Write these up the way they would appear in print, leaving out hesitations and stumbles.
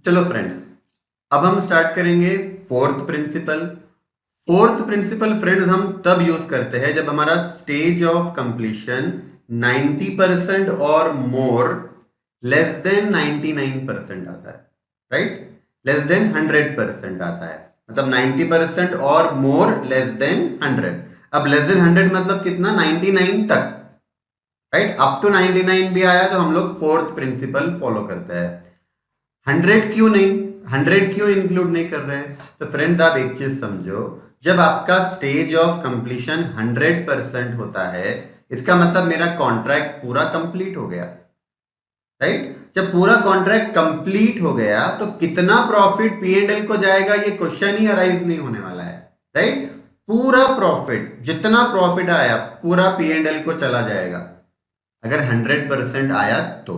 चलो फ्रेंड्स, अब हम स्टार्ट करेंगे fourth principle. Fourth principle friends हम तब यूज करते हैं जब हमारा स्टेज ऑफ कंप्लीशन 90% और मोर लेस देन 99% आता है, राइट। लेस देन 100% आता है, मतलब 90% और मोर लेस देन 100। अब लेस देन 100 मतलब कितना, 99 तक, राइट। अप टू 99 भी आया तो हम लोग फोर्थ प्रिंसिपल फॉलो करते हैं। 100 क्यों नहीं, 100 क्यों इंक्लूड नहीं कर रहे हैं? तो फ्रेंड्स आप एक चीज समझो, जब आपका स्टेज ऑफ कंप्लीशन 100% होता है, इसका मतलब मेरा कॉन्ट्रैक्ट पूरा कंप्लीट हो गया, राइट। जब पूरा कॉन्ट्रैक्ट कंप्लीट हो गया तो कितना प्रॉफिट पी एंड एल को जाएगा, ये क्वेश्चन ही अराइज नहीं होने वाला है, राइट। पूरा प्रॉफिट, जितना प्रॉफिट आया पूरा पी एंड एल को चला जाएगा अगर 100% आया तो,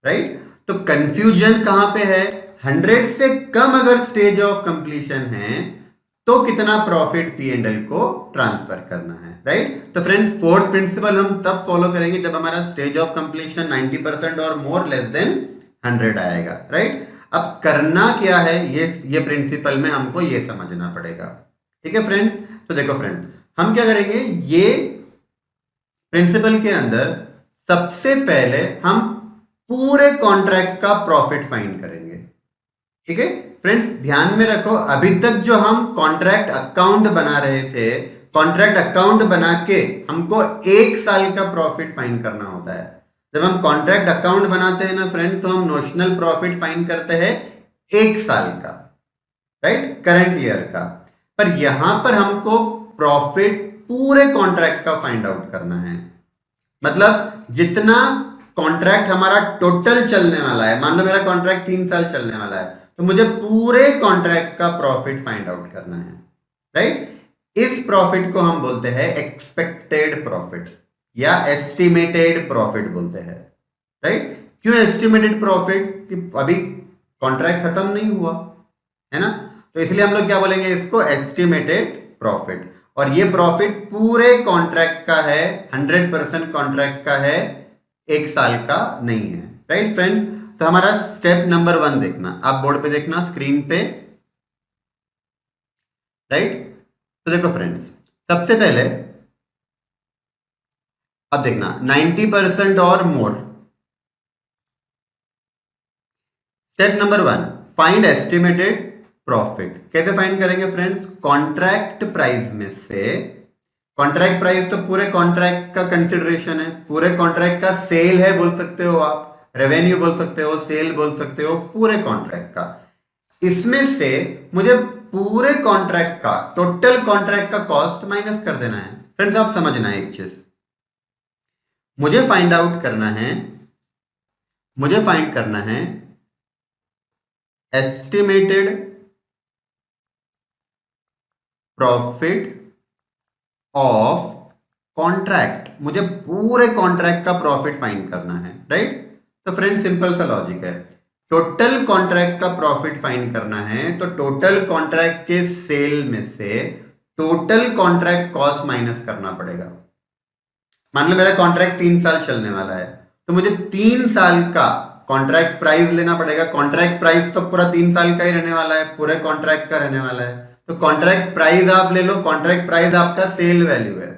राइट। तो कंफ्यूजन कहां पे है? 100 से कम अगर स्टेज ऑफ कंप्लीशन है तो कितना प्रॉफिट पी एंड एल को ट्रांसफर करना है, राइट। तो फ्रेंड्स फोर्थ प्रिंसिपल हम तब फॉलो करेंगे जब हमारा स्टेज ऑफ कंप्लीशन 90% और मोर लेस देन 100 आएगा, राइट। अब करना क्या है, ये प्रिंसिपल में हमको ये समझना पड़ेगा, ठीक है फ्रेंड्स। तो देखो फ्रेंड, हम क्या करेंगे, ये प्रिंसिपल के अंदर सबसे पहले हम पूरे कॉन्ट्रैक्ट का प्रॉफिट फाइंड करेंगे, ठीक है फ्रेंड्स। ध्यान में रखो, अभी तक जो हम कॉन्ट्रैक्ट अकाउंट बना रहे थे, कॉन्ट्रैक्ट अकाउंट बना के हमको 1 साल का प्रॉफिट फाइंड करना होता है। जब हम कॉन्ट्रैक्ट अकाउंट बनाते हैं ना फ्रेंड, तो हम नोशनल प्रॉफिट फाइंड करते हैं 1 साल का, राइट, करंट ईयर का। पर यहां पर हमको प्रॉफिट पूरे कॉन्ट्रैक्ट का फाइंड आउट करना है, मतलब जितना कॉन्ट्रैक्ट हमारा टोटल चलने वाला है। मान लो मेरा कॉन्ट्रैक्ट 3 साल चलने वाला है, तो मुझे पूरे कॉन्ट्रैक्ट का प्रॉफिट फाइंड आउट करना है, राइट। इस प्रॉफिट को हम बोलते हैं एक्सपेक्टेड प्रॉफिट या एस्टिमेटेड प्रॉफिट बोलते हैं, राइट। क्यों एस्टिमेटेड प्रॉफिट? कि अभी कॉन्ट्रैक्ट खत्म नहीं हुआ है ना, तो इसलिए हम लोग क्या बोलेंगे, इसको एस्टिमेटेड प्रॉफिट। और ये प्रॉफिट पूरे कॉन्ट्रैक्ट का है, 100% कॉन्ट्रैक्ट का है, 1 साल का नहीं है, राइट फ्रेंड्स। तो हमारा स्टेप नंबर 1 देखना, आप बोर्ड पे देखना, स्क्रीन पे, राइट। तो देखो फ्रेंड्स, सबसे पहले अब देखना 90% और more. Step number 1, find estimated profit. कैसे फाइंड करेंगे फ्रेंड्स? कॉन्ट्रैक्ट प्राइस में से, कॉन्ट्रैक्ट प्राइस तो पूरे कॉन्ट्रैक्ट का कंसिडरेशन है, पूरे कॉन्ट्रैक्ट का सेल है बोल सकते हो आप, रेवेन्यू बोल सकते हो, सेल बोल सकते हो, पूरे कॉन्ट्रैक्ट का। इसमें से मुझे पूरे कॉन्ट्रैक्ट का, टोटल कॉन्ट्रैक्ट का कॉस्ट माइनस कर देना है। फ्रेंड्स आप समझना है एक चीज, मुझे फाइंड आउट करना है, मुझे फाइंड करना है एस्टिमेटेड प्रॉफिट ऑफ कॉन्ट्रैक्ट। मुझे पूरे कॉन्ट्रैक्ट का प्रॉफिट फाइंड करना है, राइट। तो फ्रेंड सिंपल सा लॉजिक है, टोटल कॉन्ट्रैक्ट का प्रॉफिट फाइंड करना है तो टोटल कॉन्ट्रैक्ट के सेल में से टोटल कॉन्ट्रैक्ट कॉस्ट माइनस करना पड़ेगा। मान लो मेरा कॉन्ट्रैक्ट 3 साल चलने वाला है, तो मुझे 3 साल का कॉन्ट्रैक्ट प्राइस लेना पड़ेगा। कॉन्ट्रैक्ट प्राइस तो पूरा 3 साल का ही रहने वाला है, पूरे कॉन्ट्रैक्ट का रहने वाला है। तो कॉन्ट्रैक्ट प्राइस आप ले लो, कॉन्ट्रैक्ट प्राइस आपका सेल वैल्यू है,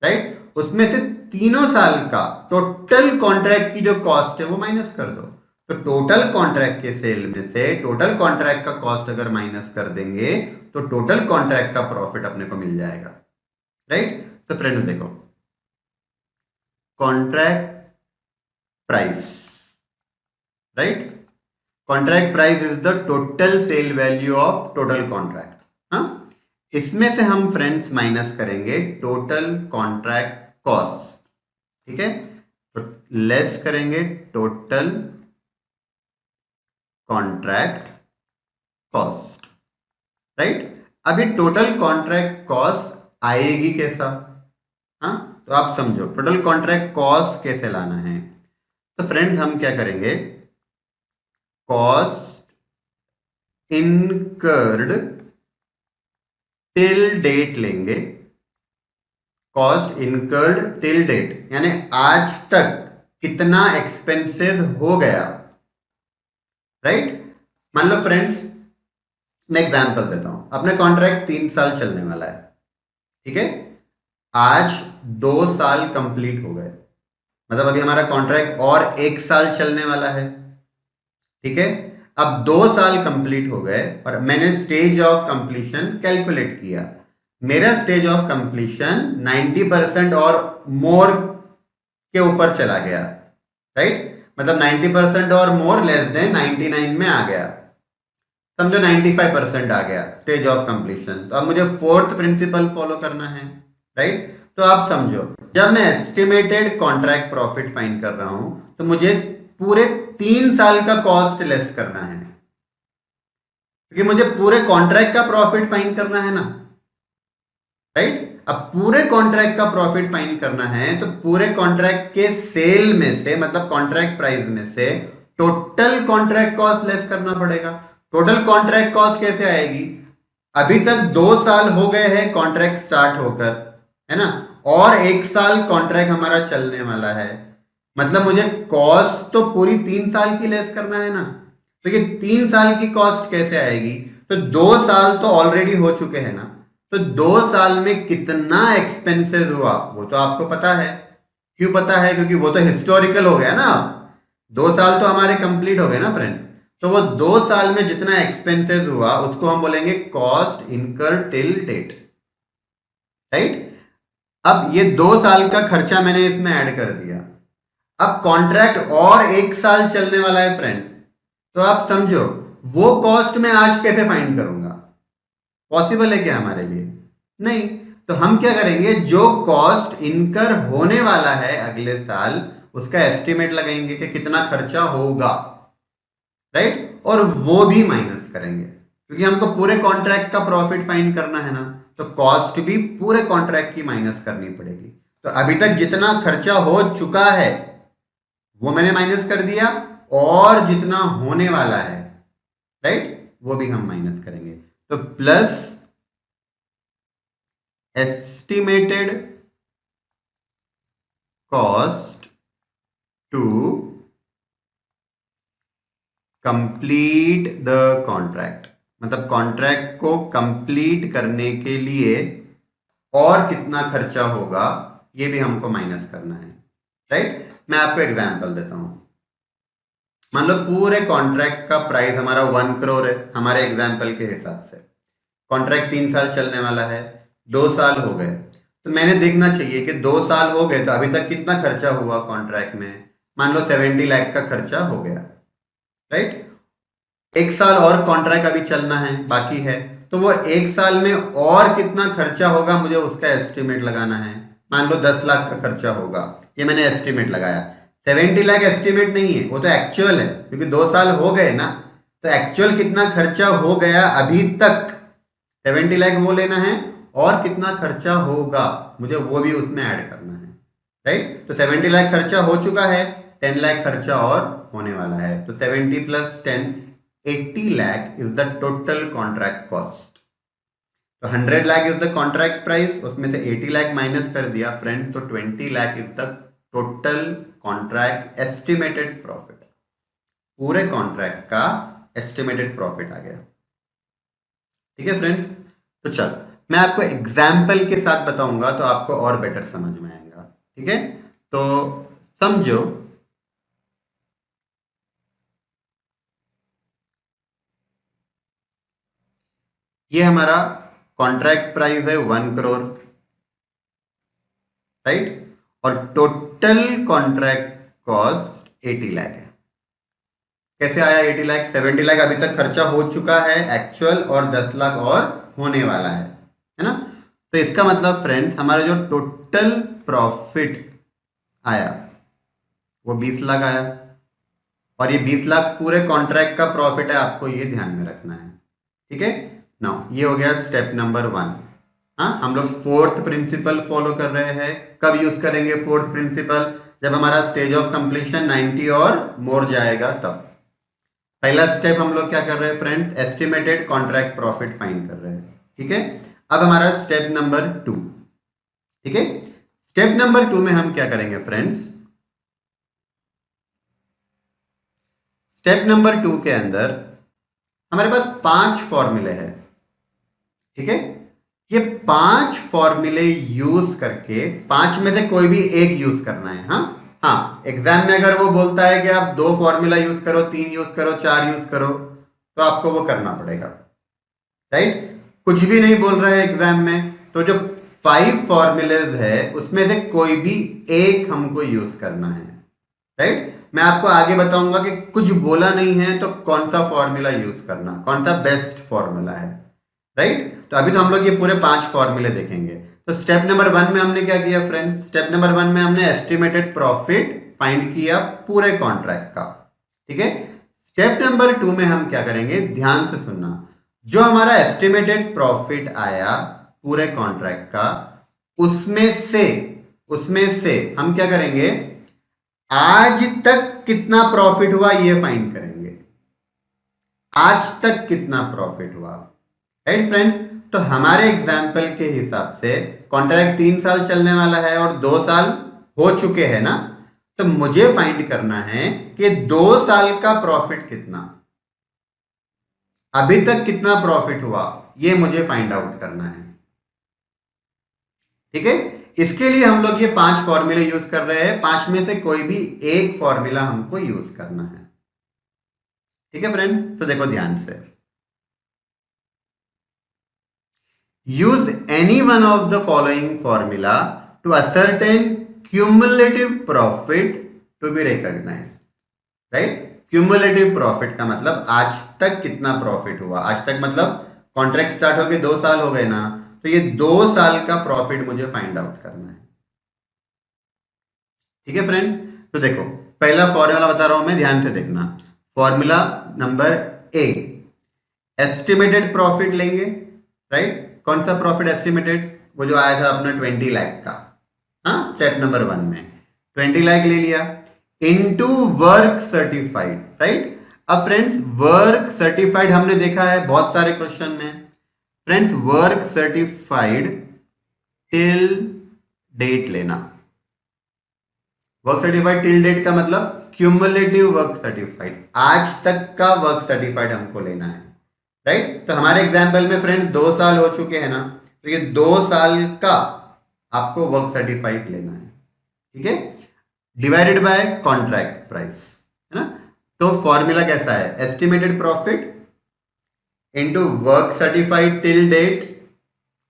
राइट। उसमें से तीनों साल का टोटल कॉन्ट्रैक्ट की जो कॉस्ट है वो माइनस कर दो। तो टोटल कॉन्ट्रैक्ट के सेल में से टोटल कॉन्ट्रैक्ट का कॉस्ट अगर माइनस कर देंगे तो टोटल कॉन्ट्रैक्ट का प्रॉफिट अपने को मिल जाएगा, राइट। तो फ्रेंड्स देखो, contract price, right, contract price is the total sale value of total contract. हाँ, इसमें से हम फ्रेंड्स माइनस करेंगे टोटल कॉन्ट्रैक्ट कॉस्ट, ठीक है। तो लेस करेंगे टोटल कॉन्ट्रैक्ट कॉस्ट, राइट। अभी टोटल कॉन्ट्रैक्ट कॉस्ट आएगी कैसा? हाँ, तो आप समझो टोटल कॉन्ट्रैक्ट कॉस्ट कैसे लाना है। तो फ्रेंड्स हम क्या करेंगे, कॉस्ट इनकर्ड टिल डेट लेंगे, कॉस्ट इनकर्ड टिल डेट यानी आज तक कितना एक्सपेंसेस हो गया, राइट। मान लो फ्रेंड्स, मैं एग्जांपल देता हूं, अपना कॉन्ट्रैक्ट 3 साल चलने वाला है, ठीक है। आज 2 साल कंप्लीट हो गए, मतलब अभी हमारा कॉन्ट्रैक्ट और 1 साल चलने वाला है, ठीक है। अब 2 साल कंप्लीट हो गए और मैंने स्टेज ऑफ कंप्लीशन कैलकुलेट किया। मेरा स्टेज ऑफ कंप्लीशन 90% और मोर के ऊपर चला गया, राइट। मतलब 90% और मोर लेस देन 99 में आ गया, समझो 95% आ गया स्टेज ऑफ कंप्लीशन। तो अब मुझे फोर्थ प्रिंसिपल फॉलो करना है, राइट। तो आप समझो, जब मैं एस्टिमेटेड कॉन्ट्रैक्ट प्रॉफिट फाइंड कर रहा हूं तो मुझे पूरे 3 साल का कॉस्ट लेस करना है, क्योंकि मुझे पूरे कॉन्ट्रैक्ट का प्रॉफिट फाइंड करना है ना, राइट। अब पूरे कॉन्ट्रैक्ट का प्रॉफिट फाइंड करना है तो पूरे कॉन्ट्रैक्ट के सेल में से, मतलब कॉन्ट्रैक्ट प्राइस में से टोटल कॉन्ट्रैक्ट कॉस्ट लेस करना पड़ेगा। टोटल कॉन्ट्रैक्ट कॉस्ट कैसे आएगी? अभी तक 2 साल हो गए हैं कॉन्ट्रैक्ट स्टार्ट होकर, है ना, और 1 साल कॉन्ट्रैक्ट हमारा चलने वाला है, मतलब मुझे कॉस्ट तो पूरी 3 साल की लेस करना है ना। तो ये 3 साल की कॉस्ट कैसे आएगी? तो 2 साल तो ऑलरेडी हो चुके हैं ना, तो 2 साल में कितना एक्सपेंसेस हुआ वो तो आपको पता है। क्यों पता है? क्योंकि वो तो हिस्टोरिकल हो गया ना। 2 साल तो हमारे कंप्लीट हो गए ना फ्रेंड, तो वो 2 साल में जितना एक्सपेंसेस हुआ उसको हम बोलेंगे cost incur till date, right. अब ये 2 साल का खर्चा मैंने इसमें ऐड कर दिया। अब कॉन्ट्रैक्ट और 1 साल चलने वाला है फ्रेंड, तो आप समझो वो कॉस्ट मैं आज कैसे फाइंड करूंगा? पॉसिबल है क्या हमारे लिए? नहीं। तो हम क्या करेंगे, जो कॉस्ट इनकर होने वाला है अगले साल उसका एस्टिमेट लगाएंगे कि कितना खर्चा होगा, राइट, और वो भी माइनस करेंगे, क्योंकि हमको पूरे कॉन्ट्रैक्ट का प्रॉफिट फाइंड करना है ना, तो कॉस्ट भी पूरे कॉन्ट्रैक्ट की माइनस करनी पड़ेगी। तो अभी तक जितना खर्चा हो चुका है वो मैंने माइनस कर दिया, और जितना होने वाला है, राइट, वो भी हम माइनस करेंगे। तो plus estimated cost to complete the contract, मतलब कॉन्ट्रैक्ट को कंप्लीट करने के लिए और कितना खर्चा होगा ये भी हमको माइनस करना है, राइट। मैं आपको एग्जांपल देता हूं। मान लो पूरे कॉन्ट्रैक्ट का प्राइस हमारा 1 करोड़ है, हमारे एग्जाम्पल के हिसाब से। कॉन्ट्रैक्ट 3 साल चलने वाला है, 2 साल हो गए, तो मैंने देखना चाहिए कि 2 साल हो गए तो अभी तक कितना खर्चा हुआ कॉन्ट्रैक्ट में। मान लो 70 लाख का खर्चा हो गया, राइट। 1 साल और कॉन्ट्रैक्ट अभी चलना है, बाकी है, तो वो 1 साल में और कितना खर्चा होगा मुझे उसका एस्टिमेट लगाना है। मान लो 10 लाख का खर्चा होगा, ये मैंने एस्टिमेट लगाया। 70 लाख एस्टिमेट नहीं है, वो तो एक्चुअल है, क्योंकि 2 साल हो गए ना। तो एक्चुअल कितना खर्चा हो गया अभी तक 70 लाख वो लेना है, और कितना खर्चा होगा मुझे वो भी उसमें ऐड करना है, राइट। तो 70 लाख खर्चा हो चुका है, 10 लाख खर्चा और होने वाला है, तो 70 plus 10 80 lakh is the total contract cost. तो 100 lakh is the contract price, उसमें से 80 लाख माइनस कर दिया फ्रेंड, तो 20 lakh is the total contract estimated profit. पूरे कॉन्ट्रैक्ट का एस्टिमेटेड प्रॉफिट आ गया, ठीक है फ्रेंड्स। तो चल मैं आपको एग्जाम्पल के साथ बताऊंगा तो आपको और बेटर समझ में आएगा, ठीक है। तो समझो, ये हमारा कॉन्ट्रैक्ट प्राइस है 1 करोड़, राइट, और टोटल कॉन्ट्रैक्ट कॉस्ट 80 लाख है। कैसे आया 80 लाख? 70 लाख अभी तक खर्चा हो चुका है एक्चुअल, और 10 लाख और होने वाला है ना। तो इसका मतलब फ्रेंड्स हमारा जो टोटल प्रॉफिट आया वो 20 लाख आया, और ये 20 लाख पूरे कॉन्ट्रैक्ट का प्रॉफिट है, आपको ये ध्यान में रखना है, ठीक है ना। ये हो गया स्टेप नंबर 1। हाँ, हम लोग फोर्थ प्रिंसिपल फॉलो कर रहे हैं। कब यूज करेंगे फोर्थ प्रिंसिपल? जब हमारा स्टेज ऑफ कंप्लीशन 90 और मोर जाएगा तब। पहला स्टेप हम लोग क्या कर रहे हैं friends? Estimated contract profit find कर रहे हैं, ठीक है। अब हमारा स्टेप नंबर 2, ठीक है। स्टेप नंबर 2 में हम क्या करेंगे फ्रेंड्स? स्टेप नंबर 2 के अंदर हमारे पास 5 फॉर्मूले हैं, ठीक है। ये 5 फॉर्मूले यूज करके 5 में से कोई भी एक यूज करना है। हाँ हाँ, एग्जाम में अगर वो बोलता है कि आप 2 फॉर्मूला यूज करो, 3 यूज करो, 4 यूज करो, तो आपको वो करना पड़ेगा, राइट। कुछ भी नहीं बोल रहा है एग्जाम में, तो जो 5 फॉर्मूलेज है उसमें से कोई भी एक हमको यूज करना है, राइट। मैं आपको आगे बताऊंगा कि कुछ बोला नहीं है तो कौन सा फॉर्मूला यूज करना, कौन सा बेस्ट फॉर्मूला है, राइट। तो अभी तो हम लोग ये पूरे 5 फॉर्मूले देखेंगे। तो स्टेप नंबर 1 में हमने क्या किया फ्रेंड, स्टेप नंबर 1 में हमने एस्टिमेटेड प्रॉफिट फाइंड किया पूरे कॉन्ट्रैक्ट का, ठीक है। स्टेप नंबर 2 में हम क्या करेंगे, ध्यान से सुनना। जो हमारा एस्टिमेटेड प्रॉफिट आया पूरे कॉन्ट्रैक्ट का, उसमें से हम क्या करेंगे, आज तक कितना प्रॉफिट हुआ ये फाइंड करेंगे। आज तक कितना प्रॉफिट हुआ, राइट फ्रेंड्स। तो हमारे एग्जाम्पल के हिसाब से कॉन्ट्रैक्ट 3 साल चलने वाला है और 2 साल हो चुके हैं ना, तो मुझे फाइंड करना है कि 2 साल का प्रॉफिट कितना, अभी तक कितना प्रॉफिट हुआ, ये मुझे फाइंड आउट करना है, ठीक है। इसके लिए हम लोग ये 5 फॉर्मूले यूज कर रहे हैं, 5 में से कोई भी एक फॉर्मूला हमको यूज करना है, ठीक है फ्रेंड। तो देखो ध्यान से, use any one of the following formula to ascertain cumulative profit to be recognized, right। cumulative profit का मतलब आज तक कितना प्रॉफिट हुआ, आज तक मतलब कॉन्ट्रैक्ट स्टार्ट हो गए 2 साल हो गए ना, तो ये 2 साल का प्रॉफिट मुझे फाइंड आउट करना है, ठीक है फ्रेंड। तो देखो पहला फॉर्मूला बता रहा हूं मैं, ध्यान से देखना। Formula number A, estimated profit लेंगे, राइट। कौन सा प्रॉफिट एस्टिमेटेड, वो जो आया था अपना 20 लाख का, हाँ स्टेप नंबर 1 में 20 लाख ले लिया, इनटू वर्क सर्टिफाइड, राइट। अब फ्रेंड्स वर्क सर्टिफाइड हमने देखा है बहुत सारे क्वेश्चन में, friends work certified till date लेना। वर्क सर्टिफाइड टिल डेट का मतलब क्यूमुलेटिव वर्क सर्टिफाइड, आज तक का वर्क सर्टिफाइड हमको लेना है, राइट। तो हमारे एग्जाम्पल में फ्रेंड 2 साल हो चुके हैं ना, तो ये 2 साल का आपको वर्क सर्टिफाइड लेना है, ठीक है, डिवाइडेड बाय कॉन्ट्रैक्ट प्राइस, है ना। तो फॉर्मूला कैसा है, estimated profit into work certified till date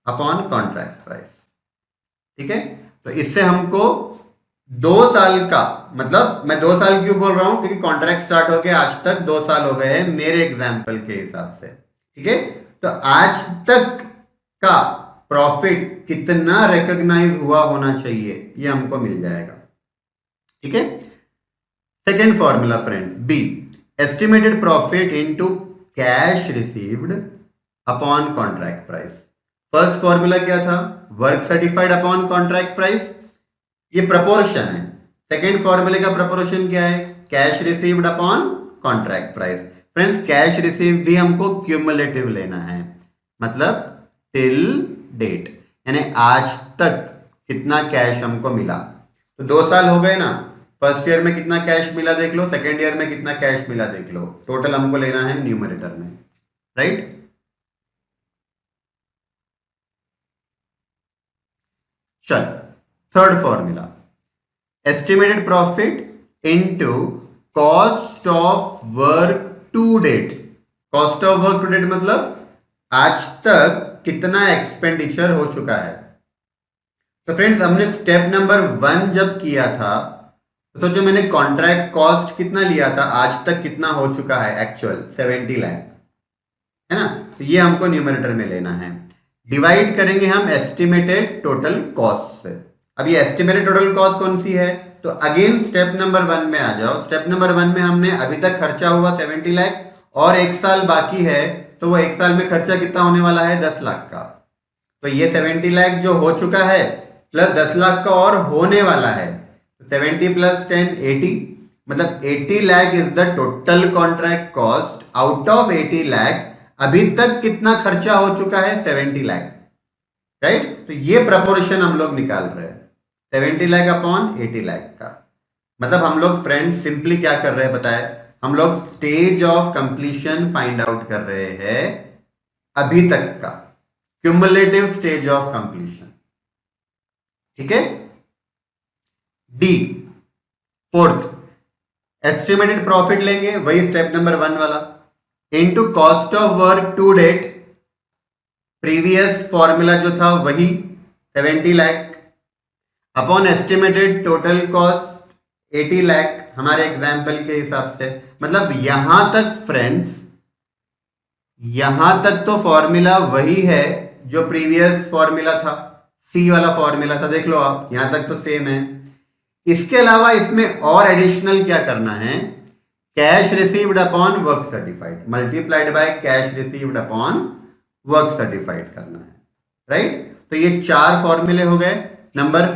upon contract price, ठीक है। तो इससे हमको 2 साल का, मतलब मैं 2 साल क्यों बोल रहा हूं, क्योंकि कॉन्ट्रैक्ट स्टार्ट हो गया आज तक 2 साल हो गए हैं मेरे एग्जाम्पल के हिसाब से, ठीक है। तो आज तक का प्रॉफिट कितना रिकॉग्नाइज हुआ होना चाहिए ये हमको मिल जाएगा, ठीक है। Second formula friends B, estimated profit into cash received upon contract price. First formula क्या था, work certified upon contract price, ये प्रपोर्शन है। सेकेंड फॉर्मूले का प्रपोर्शन क्या है, cash received upon contract price. Friends cash receive भी हमको क्यूमुलेटिव लेना है, मतलब टिल डेट, यानी आज तक कितना कैश हमको मिला। तो 2 साल हो गए ना, फर्स्ट ईयर में कितना कैश मिला देख लो, सेकेंड ईयर में कितना कैश मिला देख लो, टोटल हमको लेना है न्यूमरेटर में, राइट। चल third formula, estimated profit into cost of work to date. Cost of work to date मतलब आज तक कितना एक्सपेंडिचर हो चुका है। तो फ्रेंड्स हमने स्टेप नंबर 1 जब किया था तो जो मैंने कॉन्ट्रैक्ट कॉस्ट कितना लिया था, आज तक कितना हो चुका है एक्चुअल 70 लाख, है ना। तो ये हमको न्यूमरेटर में लेना है, डिवाइड करेंगे हम एस्टिमेटेड टोटल कॉस्ट से। अब ये एस्टिमेटेड टोटल कॉस्ट कौन सी है, तो अगेन स्टेप नंबर 1 में आ जाओ। स्टेप नंबर 1 में हमने अभी तक खर्चा हुआ 70 लाख और 1 साल बाकी है, तो वो 1 साल में खर्चा कितना होने वाला है, 10 लाख का। तो ये 70 लाख जो हो चुका है प्लस 10 लाख का और होने वाला है, 70 प्लस 10 80, मतलब 80 lakh is the total contract cost. Out of 80 lakh अभी तक कितना खर्चा हो चुका है, 70 लाख, राइट। तो ये प्रपोर्शन हम लोग निकाल रहे हैं, 70 लाख अपॉन 80 लाख का। मतलब हम लोग फ्रेंड्स सिंपली क्या कर रहे हैं बताए, हम लोग stage of completion find out कर रहे हैं, अभी तक का क्यूमुलेटिव स्टेज ऑफ कंप्लीशन। ठीक है। डी, फोर्थ, एस्टिमेटेड प्रॉफिट लेंगे, वही स्टेप नंबर 1 वाला, into cost of work to date, previous formula जो था वही 70 lakh, upon estimated total cost 80 lakh हमारे एग्जाम्पल के हिसाब से। मतलब यहां तक फ्रेंड्स, यहां तक तो फॉर्मूला वही है जो प्रीवियस फॉर्मूला था, सी वाला फॉर्मूला था, देख लो आप, यहां तक तो सेम है। इसके अलावा इसमें और एडिशनल क्या करना है, cash received upon work certified multiplied by cash received upon work certified करना है, राइट। तो ये 4 फॉर्मूले हो गए। नंबर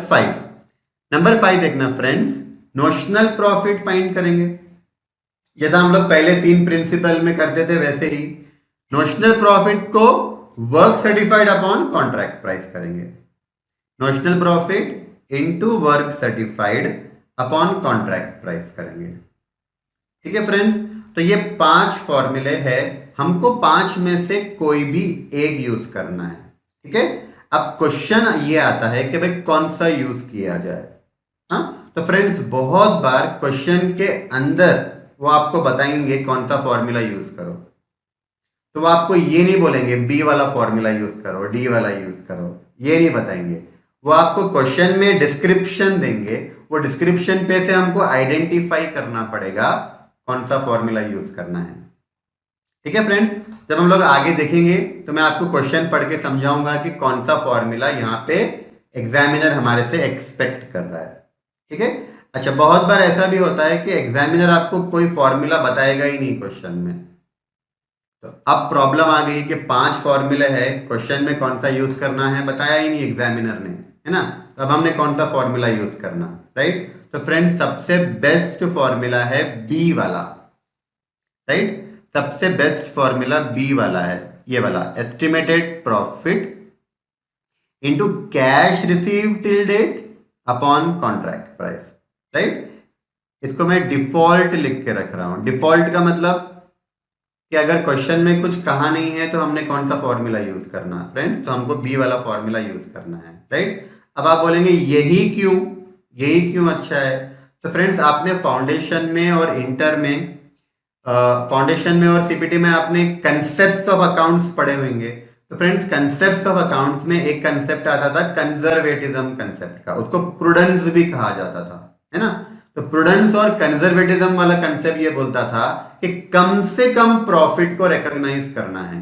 5 देखना फ्रेंड्स, नोशनल प्रॉफिट फाइंड करेंगे, जैसा हम लोग पहले 3 प्रिंसिपल में करते थे वैसे ही नोशनल प्रॉफिट को work certified upon contract price करेंगे। Notional profit into work certified upon contract price करेंगे। ठीक है फ्रेंड्स, तो ये 5 फॉर्मूले हैं, हमको 5 में से कोई भी एक यूज करना है। ठीक है। अब क्वेश्चन ये आता है कि भाई कौन सा यूज किया जाए। हाँ, तो फ्रेंड्स बहुत बार क्वेश्चन के अंदर वो आपको बताएंगे कौन सा फॉर्मूला यूज करो, तो वो आपको ये नहीं बोलेंगे बी वाला फॉर्मूला यूज करो, डी वाला यूज करो, ये नहीं बताएंगे। वो आपको क्वेश्चन में डिस्क्रिप्शन देंगे, वो डिस्क्रिप्शन पे से हमको आइडेंटिफाई करना पड़ेगा कौन सा फॉर्मूला यूज करना है। ठीक है फ्रेंड, जब हम लोग आगे देखेंगे तो मैं आपको क्वेश्चन पढ़ के समझाऊंगा कि कौन सा फॉर्मूला यहाँ पे एग्जामिनर हमारे से एक्सपेक्ट कर रहा है। ठीक है। अच्छा, बहुत बार ऐसा भी होता है कि एग्जामिनर आपको कोई फॉर्मूला बताएगा ही नहीं क्वेश्चन में, तो अब प्रॉब्लम आ गई कि 5 फॉर्मूले है, क्वेश्चन में कौन सा यूज करना है बताया ही नहीं एग्जामिनर ने, है ना। तो अब हमने कौन सा फॉर्मूला यूज करना, राइट। तो फ्रेंड सबसे बेस्ट फॉर्मूला है बी वाला, राइट। सबसे बेस्ट फॉर्मूला बी वाला है, ये वाला, estimated profit into cash receive till date upon contract price, right. इसको मैं डिफॉल्ट लिख के रख रहा हूं। डिफॉल्ट का मतलब कि अगर क्वेश्चन में कुछ कहा नहीं है तो हमने कौन सा फॉर्मूला यूज करना है फ्रेंड, तो हमको बी वाला फॉर्मूला यूज करना है, राइट। अब आप बोलेंगे यही क्यों अच्छा है। तो फ्रेंड्स आपने फाउंडेशन में और इंटर में, फाउंडेशन में और सीपीटी में आपने कंसेप्ट ऑफ अकाउंट्स पढ़े होंगे। तो फ्रेंड्स कंसेप्ट ऑफ अकाउंट्स में एक कंसेप्ट आता था कंजर्वेटिज्म कंसेप्ट का, उसको प्रूडेंस भी कहा जाता था, है ना। तो प्रूडेंस और कंजर्वेटिज्म वाला कंसेप्ट ये बोलता था कि कम से कम प्रॉफिट को रिकॉग्नाइज करना है,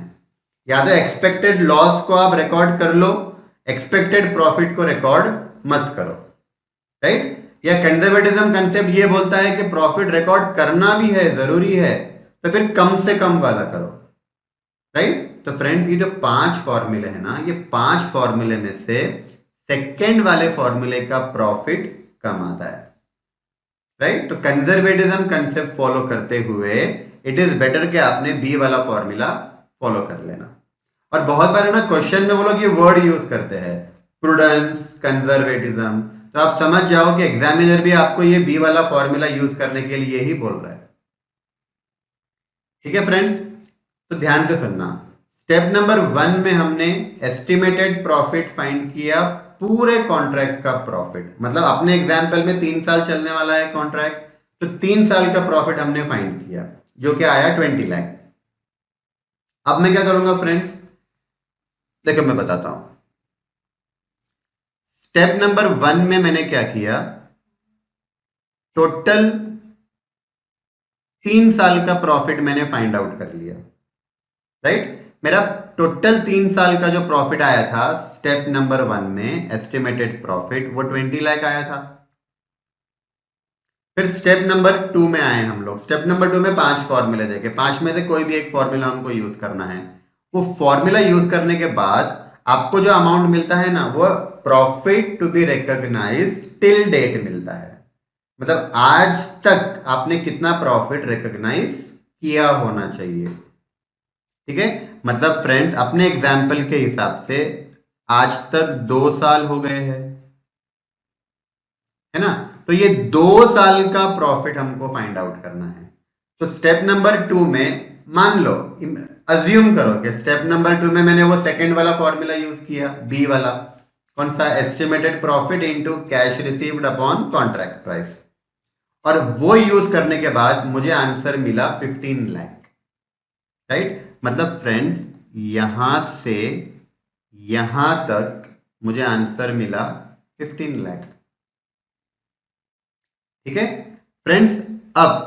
या तो एक्सपेक्टेड लॉस को आप रिकॉर्ड कर लो, एक्सपेक्टेड प्रॉफिट को रिकॉर्ड मत करो, राइट। या कंजर्वेटिज्म कंसेप्ट ये बोलता है कि प्रॉफिट रिकॉर्ड करना भी है, जरूरी है, तो फिर कम से कम वाला करो, राइट। तो फ्रेंड्स ये जो 5 फॉर्मूले हैं ना, ये 5 फॉर्मूले में से सेकेंड वाले फॉर्मूले का प्रॉफिट कम आता है, राइट। तो कंजर्वेटिज्म कंसेप्ट फॉलो करते हुए इट इज बेटर कि आपने बी वाला फॉर्मूला फॉलो कर लेना। और बहुत बार है ना क्वेश्चन में वो लोग ये वर्ड यूज करते हैं, प्रूडेंस, कंजर्वेटिज्म, तो आप समझ जाओ कि एग्जामिनर भी आपको ये बी वाला फॉर्मूला यूज करने के लिए ही बोल रहा है। ठीक है फ्रेंड्स, तो ध्यान से सुनना। स्टेप नंबर 1 में हमने एस्टिमेटेड प्रॉफिट फाइंड किया, पूरे कॉन्ट्रैक्ट का प्रॉफिट, मतलब अपने एग्जाम्पल में 3 साल चलने वाला है कॉन्ट्रैक्ट, तो 3 साल का प्रॉफिट हमने फाइंड किया जो कि आया 20 लाख। अब मैं क्या करूंगा फ्रेंड्स, देखो मैं बताता हूं। स्टेप नंबर 1 में मैंने क्या किया, टोटल 3 साल का प्रॉफिट मैंने फाइंड आउट कर लिया, राइट। मेरा टोटल 3 साल का जो प्रॉफिट आया था स्टेप नंबर 1 में, एस्टिमेटेड प्रॉफिट, वो 20 लाख आया था। फिर स्टेप नंबर 2 में आए हम लोग। स्टेप नंबर 2 में 5 फॉर्मूले देखे, 5 में से कोई भी एक फॉर्मूला हमको यूज करना है। वो फॉर्मूला यूज करने के बाद आपको जो अमाउंट मिलता है ना, वो profit to be recognised till date मिलता है, मतलब आज तक आपने कितना प्रॉफिट रिकॉग्नाइज किया होना चाहिए। ठीक है, मतलब फ्रेंड्स अपने एग्जाम्पल के हिसाब से आज तक 2 साल हो गए हैं, है ना। तो ये 2 साल का प्रॉफिट हमको फाइंड आउट करना है। तो स्टेप नंबर 2 में मान लो, अज्यूम करो कि स्टेप नंबर 2 में मैंने वो सेकंड वाला फॉर्मूला यूज किया, बी वाला, कौन सा, estimated profit into cash received upon contract price, और वो यूज करने के बाद मुझे आंसर मिला 15 लाख, राइट। मतलब फ्रेंड्स यहां से यहां तक मुझे आंसर मिला 15 लाख, ठीक है फ्रेंड्स। अब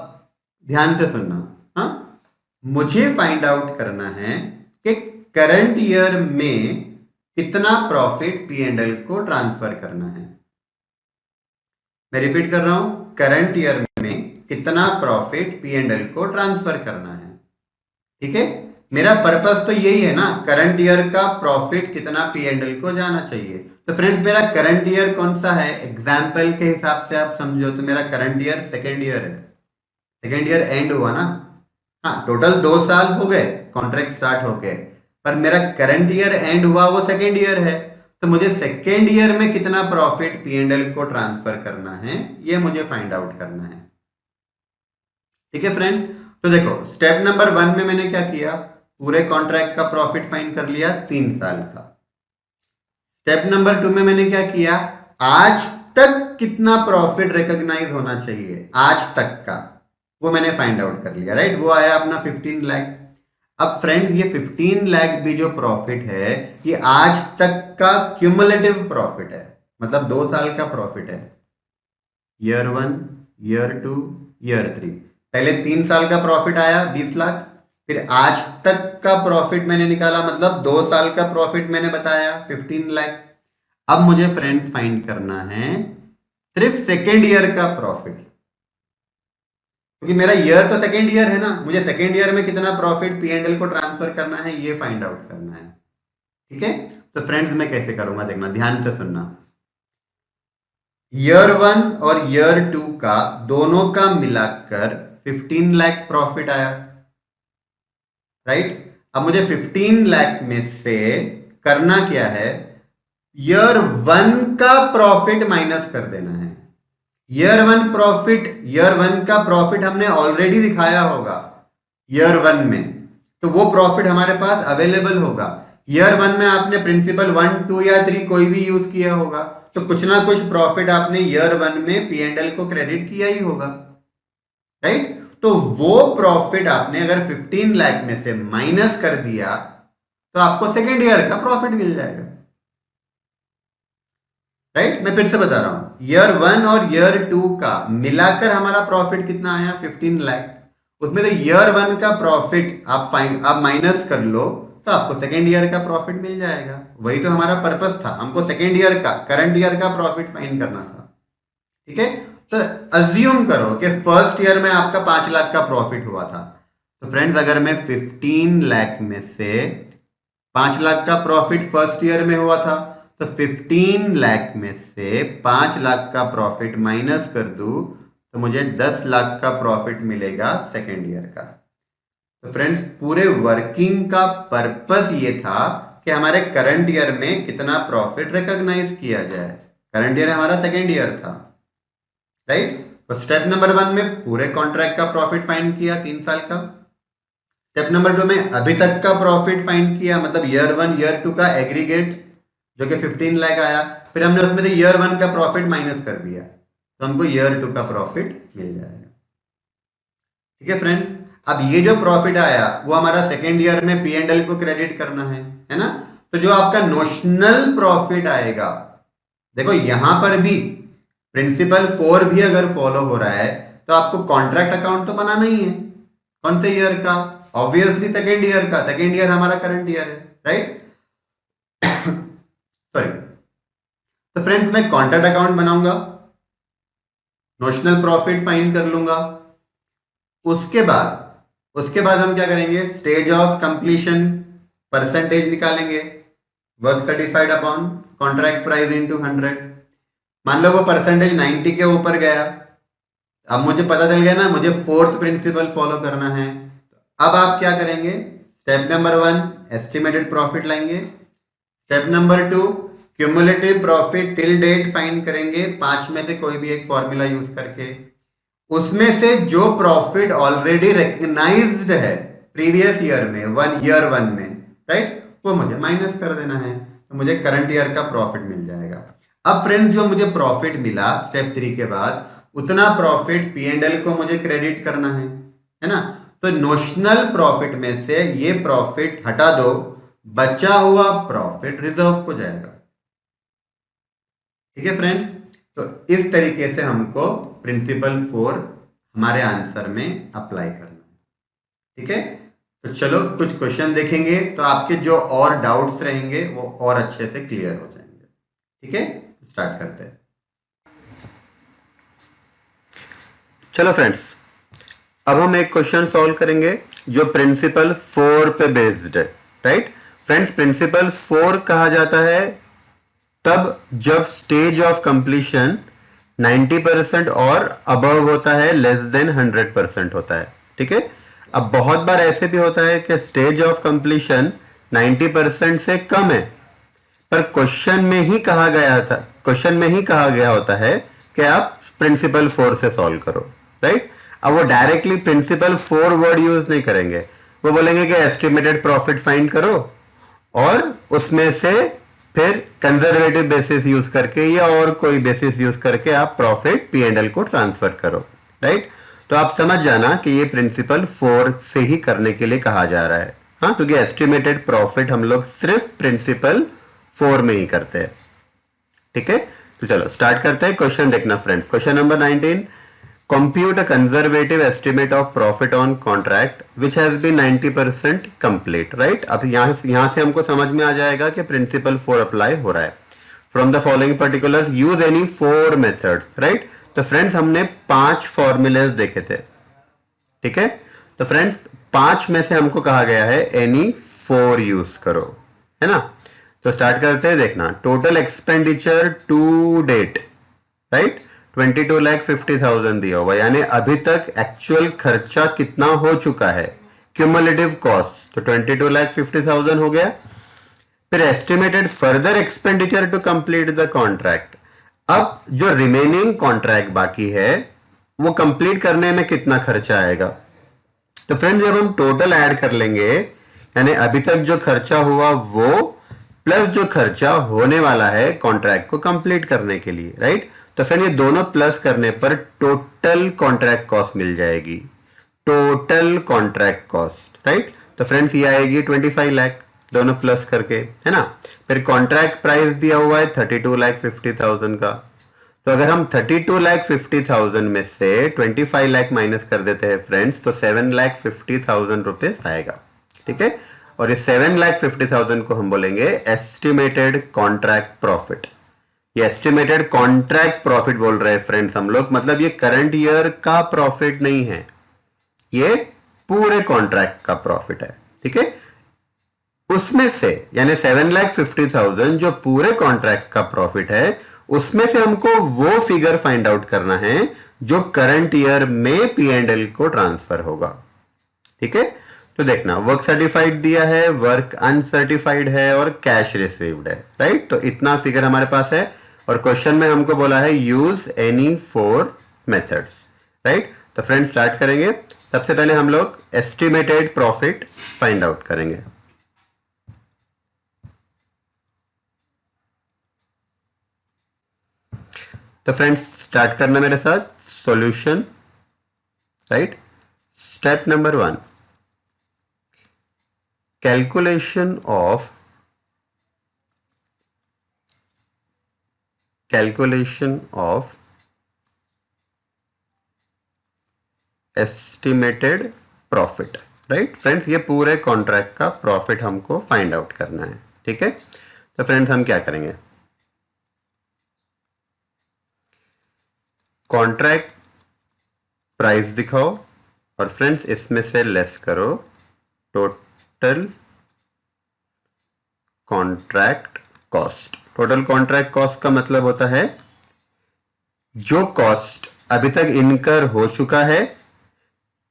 ध्यान से सुनना, हाँ, मुझे फाइंड आउट करना है कि करंट ईयर में कितना प्रॉफिट पी एंड एल को ट्रांसफर करना है। मैं रिपीट कर रहा हूं, करंट ईयर में कितना प्रॉफिट पी एंड एल को ट्रांसफर करना है, ठीक है। मेरा पर्पस तो यही है ना, करंट ईयर का प्रॉफिट कितना पी एंड एल को जाना चाहिए। तो फ्रेंड्स मेरा करंट ईयर कौन सा है, एग्जाम्पल के हिसाब से आप समझो तो मेरा करंट ईयर सेकेंड ईयर है, सेकेंड ईयर एंड हुआ ना, हाँ, टोटल 2 साल हो गए कॉन्ट्रैक्ट स्टार्ट होके, पर मेरा करंट ईयर एंड हुआ वो सेकेंड ईयर है, तो मुझे सेकेंड ईयर में कितना प्रॉफिट पी एंड एल को ट्रांसफर करना है ये मुझे फाइंड आउट करना है, ठीक है फ्रेंड्स। तो देखो स्टेप नंबर 1 में मैंने क्या किया, पूरे कॉन्ट्रैक्ट का प्रॉफिट फाइंड कर लिया 3 साल का। स्टेप नंबर 2 में मैंने क्या किया, आज तक कितना प्रॉफिट रिकॉग्नाइज होना चाहिए, आज तक का, वो मैंने फाइंड आउट कर लिया, राइट। वो आया अपना 15 लाख। अब फ्रेंड्स ये 15 लाख भी जो प्रॉफिट है ये आज तक का क्यूमुलेटिव प्रॉफिट है, मतलब 2 साल का प्रॉफिट है, ईयर 1, ईयर 2, ईयर 3। पहले 3 साल का प्रॉफिट आया 20 लाख, फिर आज तक का प्रॉफिट मैंने निकाला, मतलब 2 साल का प्रॉफिट मैंने बताया 15 लाख। अब मुझे फ्रेंड फाइंड करना है सिर्फ सेकेंड ईयर का प्रॉफिट, क्योंकि मेरा ईयर तो सेकेंड ईयर है ना, मुझे सेकेंड ईयर में कितना प्रॉफिट पी एंड एल को ट्रांसफर करना है ये फाइंड आउट करना है, ठीक है। तो फ्रेंड्स मैं कैसे करूंगा देखना, ध्यान से सुनना। ईयर 1 और ईयर 2 का दोनों का मिलाकर 15 लाख प्रॉफिट आया, राइट। अब मुझे 15 लाख में से करना क्या है, ईयर 1 का प्रॉफिट माइनस कर देना है। ईयर 1 प्रॉफिट, ईयर 1 का प्रॉफिट हमने ऑलरेडी दिखाया होगा ईयर 1 में, तो वो प्रॉफिट हमारे पास अवेलेबल होगा। ईयर 1 में आपने प्रिंसिपल 1, 2 या 3 कोई भी यूज किया होगा, तो कुछ ना कुछ प्रॉफिट आपने ईयर 1 में पी एंड एल को क्रेडिट किया ही होगा, राइट। तो वो प्रॉफिट आपने अगर 15 लाख में से माइनस कर दिया तो आपको सेकेंड ईयर का प्रॉफिट मिल जाएगा, राइट। मैं फिर से बता रहा हूं, ईयर 1 और ईयर 2 का मिलाकर हमारा प्रॉफिट कितना आया 15 लाख, उसमें से ईयर 1 का प्रॉफिट आप माइनस कर लो तो आपको सेकेंड ईयर का प्रॉफिट मिल जाएगा। वही तो हमारा पर्पस था, हमको सेकेंड ईयर का, करंट ईयर का प्रॉफिट फाइंड करना था, ठीक है। तो अज्यूम करो कि फर्स्ट ईयर में आपका 5 लाख का प्रॉफिट हुआ था, तो फ्रेंड्स अगर मैं 15 लाख में से 5 लाख का प्रॉफिट फर्स्ट ईयर में हुआ था, तो 15 लाख में से 5 लाख का प्रॉफिट माइनस कर दूं तो मुझे 10 लाख का प्रॉफिट मिलेगा सेकेंड ईयर का। तो फ्रेंड्स पूरे वर्किंग का पर्पस ये था कि हमारे करंट ईयर में कितना प्रॉफिट रिकॉग्नाइज किया जाए। करंट ईयर हमारा सेकेंड ईयर था, राइट। तो स्टेप नंबर 1 में पूरे कॉन्ट्रैक्ट का प्रॉफिट फाइंड किया 3 साल का। स्टेप नंबर 2 में अभी तक का प्रॉफिट फाइंड किया, मतलब ईयर 1 ईयर 2 का एग्रीगेट जो कि 15 लाख आया, फिर हमने उसमें से ईयर 1 का प्रॉफिट माइनस कर दिया तो हमको ईयर 2 का प्रॉफिट मिल जाएगा, ठीक है फ्रेंड्स। अब ये जो प्रॉफिट आया वो हमारा सेकेंड ईयर में पी एंड एल को क्रेडिट करना है ना। तो जो आपका नोशनल प्रॉफिट आएगा, देखो यहां पर भी प्रिंसिपल 4 भी अगर फॉलो हो रहा है तो आपको कॉन्ट्रैक्ट अकाउंट तो बनाना ही है। कौन से ईयर का, ऑब्वियसली सेकेंड ईयर का, सेकेंड ईयर हमारा करंट ईयर है, राइट। सॉरी। तो फ्रेंड्स मैं कॉन्ट्रैक्ट अकाउंट बनाऊंगा, नोशनल प्रॉफिट फाइंड कर लूंगा, उसके बाद हम क्या करेंगे, स्टेज ऑफ कंप्लीशन परसेंटेज निकालेंगे, work certified upon contract price into 100। मान लो वो परसेंटेज 90 के ऊपर गया, अब मुझे पता चल गया ना मुझे फोर्थ प्रिंसिपल फॉलो करना है। अब आप क्या करेंगे, स्टेप नंबर 1 एस्टिमेटेड प्रॉफिट लाएंगे, step number 2 cumulative profit till date find करेंगे, 5 में से कोई भी एक फॉर्मूला यूज करके। उसमें से जो प्रॉफिट ऑलरेडी रिकग्नाइज्ड है प्रीवियस ईयर में, ईयर वन में, राइट, वो मुझे माइनस कर देना है, तो मुझे करंट ईयर का प्रॉफिट मिल जाएगा। अब फ्रेंड्स, जो मुझे प्रॉफिट मिला स्टेप 3 के बाद, उतना प्रॉफिट पी एंड एल को मुझे क्रेडिट करना है ना। तो नोशनल प्रॉफिट में से ये प्रॉफिट हटा दो, बचा हुआ प्रॉफिट रिजर्व हो जाएगा। ठीक है फ्रेंड्स, तो इस तरीके से हमको प्रिंसिपल 4 हमारे आंसर में अप्लाई करना है। ठीक है, तो चलो कुछ क्वेश्चन देखेंगे, तो आपके जो और डाउट्स रहेंगे वो और अच्छे से क्लियर हो जाएंगे। ठीक है, स्टार्ट करते हैं। चलो फ्रेंड्स, अब हम एक क्वेश्चन सॉल्व करेंगे जो प्रिंसिपल 4 पे बेस्ड है। राइट फ्रेंड्स, प्रिंसिपल 4 कहा जाता है तब जब स्टेज ऑफ कंप्लीशन 90% और अबव होता है, लेस देन 100% होता है। ठीक है, अब बहुत बार ऐसे भी होता है कि स्टेज ऑफ कंप्लीशन 90% से कम है, पर क्वेश्चन में ही कहा गया होता है कि आप प्रिंसिपल 4 से सॉल्व करो। राइट, अब वो डायरेक्टली प्रिंसिपल 4 वर्ड यूज नहीं करेंगे, वो बोलेंगे कि एस्टिमेटेड प्रॉफिट फाइंड करो और उसमें से फिर कंजर्वेटिव बेसिस यूज करके या और कोई बेसिस यूज करके आप प्रॉफिट पी एंड एल को ट्रांसफर करो। राइट, तो आप समझ जाना कि ये प्रिंसिपल 4 से ही करने के लिए कहा जा रहा है। हाँ, क्योंकि एस्टिमेटेड प्रॉफिट हम लोग सिर्फ प्रिंसिपल 4 में ही करते हैं। ठीक है, तो चलो स्टार्ट करते हैं। क्वेश्चन देखना friends, question number 19, compute a conservative estimate of profit on contract which has been 90% complete। Right, अब यहां से हमको समझ में आ जाएगा कि प्रिंसिपल 4 अप्लाई हो रहा है। From the following particular use any 4 methods. Right, तो फ्रेंड्स हमने 5 फॉर्मूलेज देखे थे। ठीक है, तो फ्रेंड्स 5 में से हमको कहा गया है एनी 4 यूज करो, है ना। तो स्टार्ट करते हैं। देखना, total expenditure to date, right, 22,50,000 दिया हुआ, यानी अभी तक एक्चुअल खर्चा कितना हो चुका है, क्यूमुलेटिव कॉस्ट, तो 22,50,000 हो गया। फिर estimated further expenditure to complete the contract, अब जो रिमेनिंग कॉन्ट्रैक्ट बाकी है वो कंप्लीट करने में कितना खर्चा आएगा। तो फ्रेंड्स जब हम टोटल ऐड कर लेंगे, यानी अभी तक जो खर्चा हुआ वो प्लस जो खर्चा होने वाला है कॉन्ट्रैक्ट को कंप्लीट करने के लिए, राइट, तो फिर ये दोनों प्लस करने पर टोटल कॉन्ट्रैक्ट कॉस्ट मिल जाएगी, टोटल कॉन्ट्रैक्ट कॉस्ट। राइट, तो फ्रेंड्स ये आएगी 25 लाख, दोनों प्लस करके, है ना। फिर कॉन्ट्रैक्ट प्राइस दिया हुआ है 32,50,000 का, तो अगर हम 32,50,000 में से 25 लाख माइनस कर देते हैं फ्रेंड्स, तो 7,50,000 रुपीज आएगा। ठीक है, और इस 7,50,000 को हम बोलेंगे एस्टिमेटेड कॉन्ट्रैक्ट प्रॉफिट। ये एस्टिमेटेड कॉन्ट्रैक्ट प्रॉफिट बोल रहे हैं फ्रेंड्स हम लोग, मतलब ये करंट ईयर का प्रॉफिट नहीं है, ये पूरे कॉन्ट्रैक्ट का प्रॉफिट है। ठीक है, उसमें से यानी 7,50,000 जो पूरे कॉन्ट्रैक्ट का प्रॉफिट है, उसमें से हमको वो फिगर फाइंड आउट करना है जो करंट ईयर में पी एंड एल को ट्रांसफर होगा। ठीक है, तो देखना, वर्क सर्टिफाइड दिया है, वर्क अनसर्टिफाइड है और कैश रिसीव्ड है। राइट, तो इतना फिगर हमारे पास है और क्वेश्चन में हमको बोला है यूज एनी 4 मेथड्स। राइट, तो फ्रेंड्स स्टार्ट करेंगे। सबसे पहले हम लोग एस्टिमेटेड प्रॉफिट फाइंड आउट करेंगे। तो फ्रेंड्स स्टार्ट करना मेरे साथ, solution. Right, step number 1, calculation of estimated profit। Right friends, ये पूरे कॉन्ट्रैक्ट का प्रॉफिट हमको फाइंड आउट करना है। ठीक है, तो फ्रेंड्स हम क्या करेंगे, कॉन्ट्रैक्ट प्राइस दिखाओ और फ्रेंड्स इसमें से लेस करो total contract cost. Total contract cost का मतलब होता है जो कॉस्ट अभी तक इनकर हो चुका है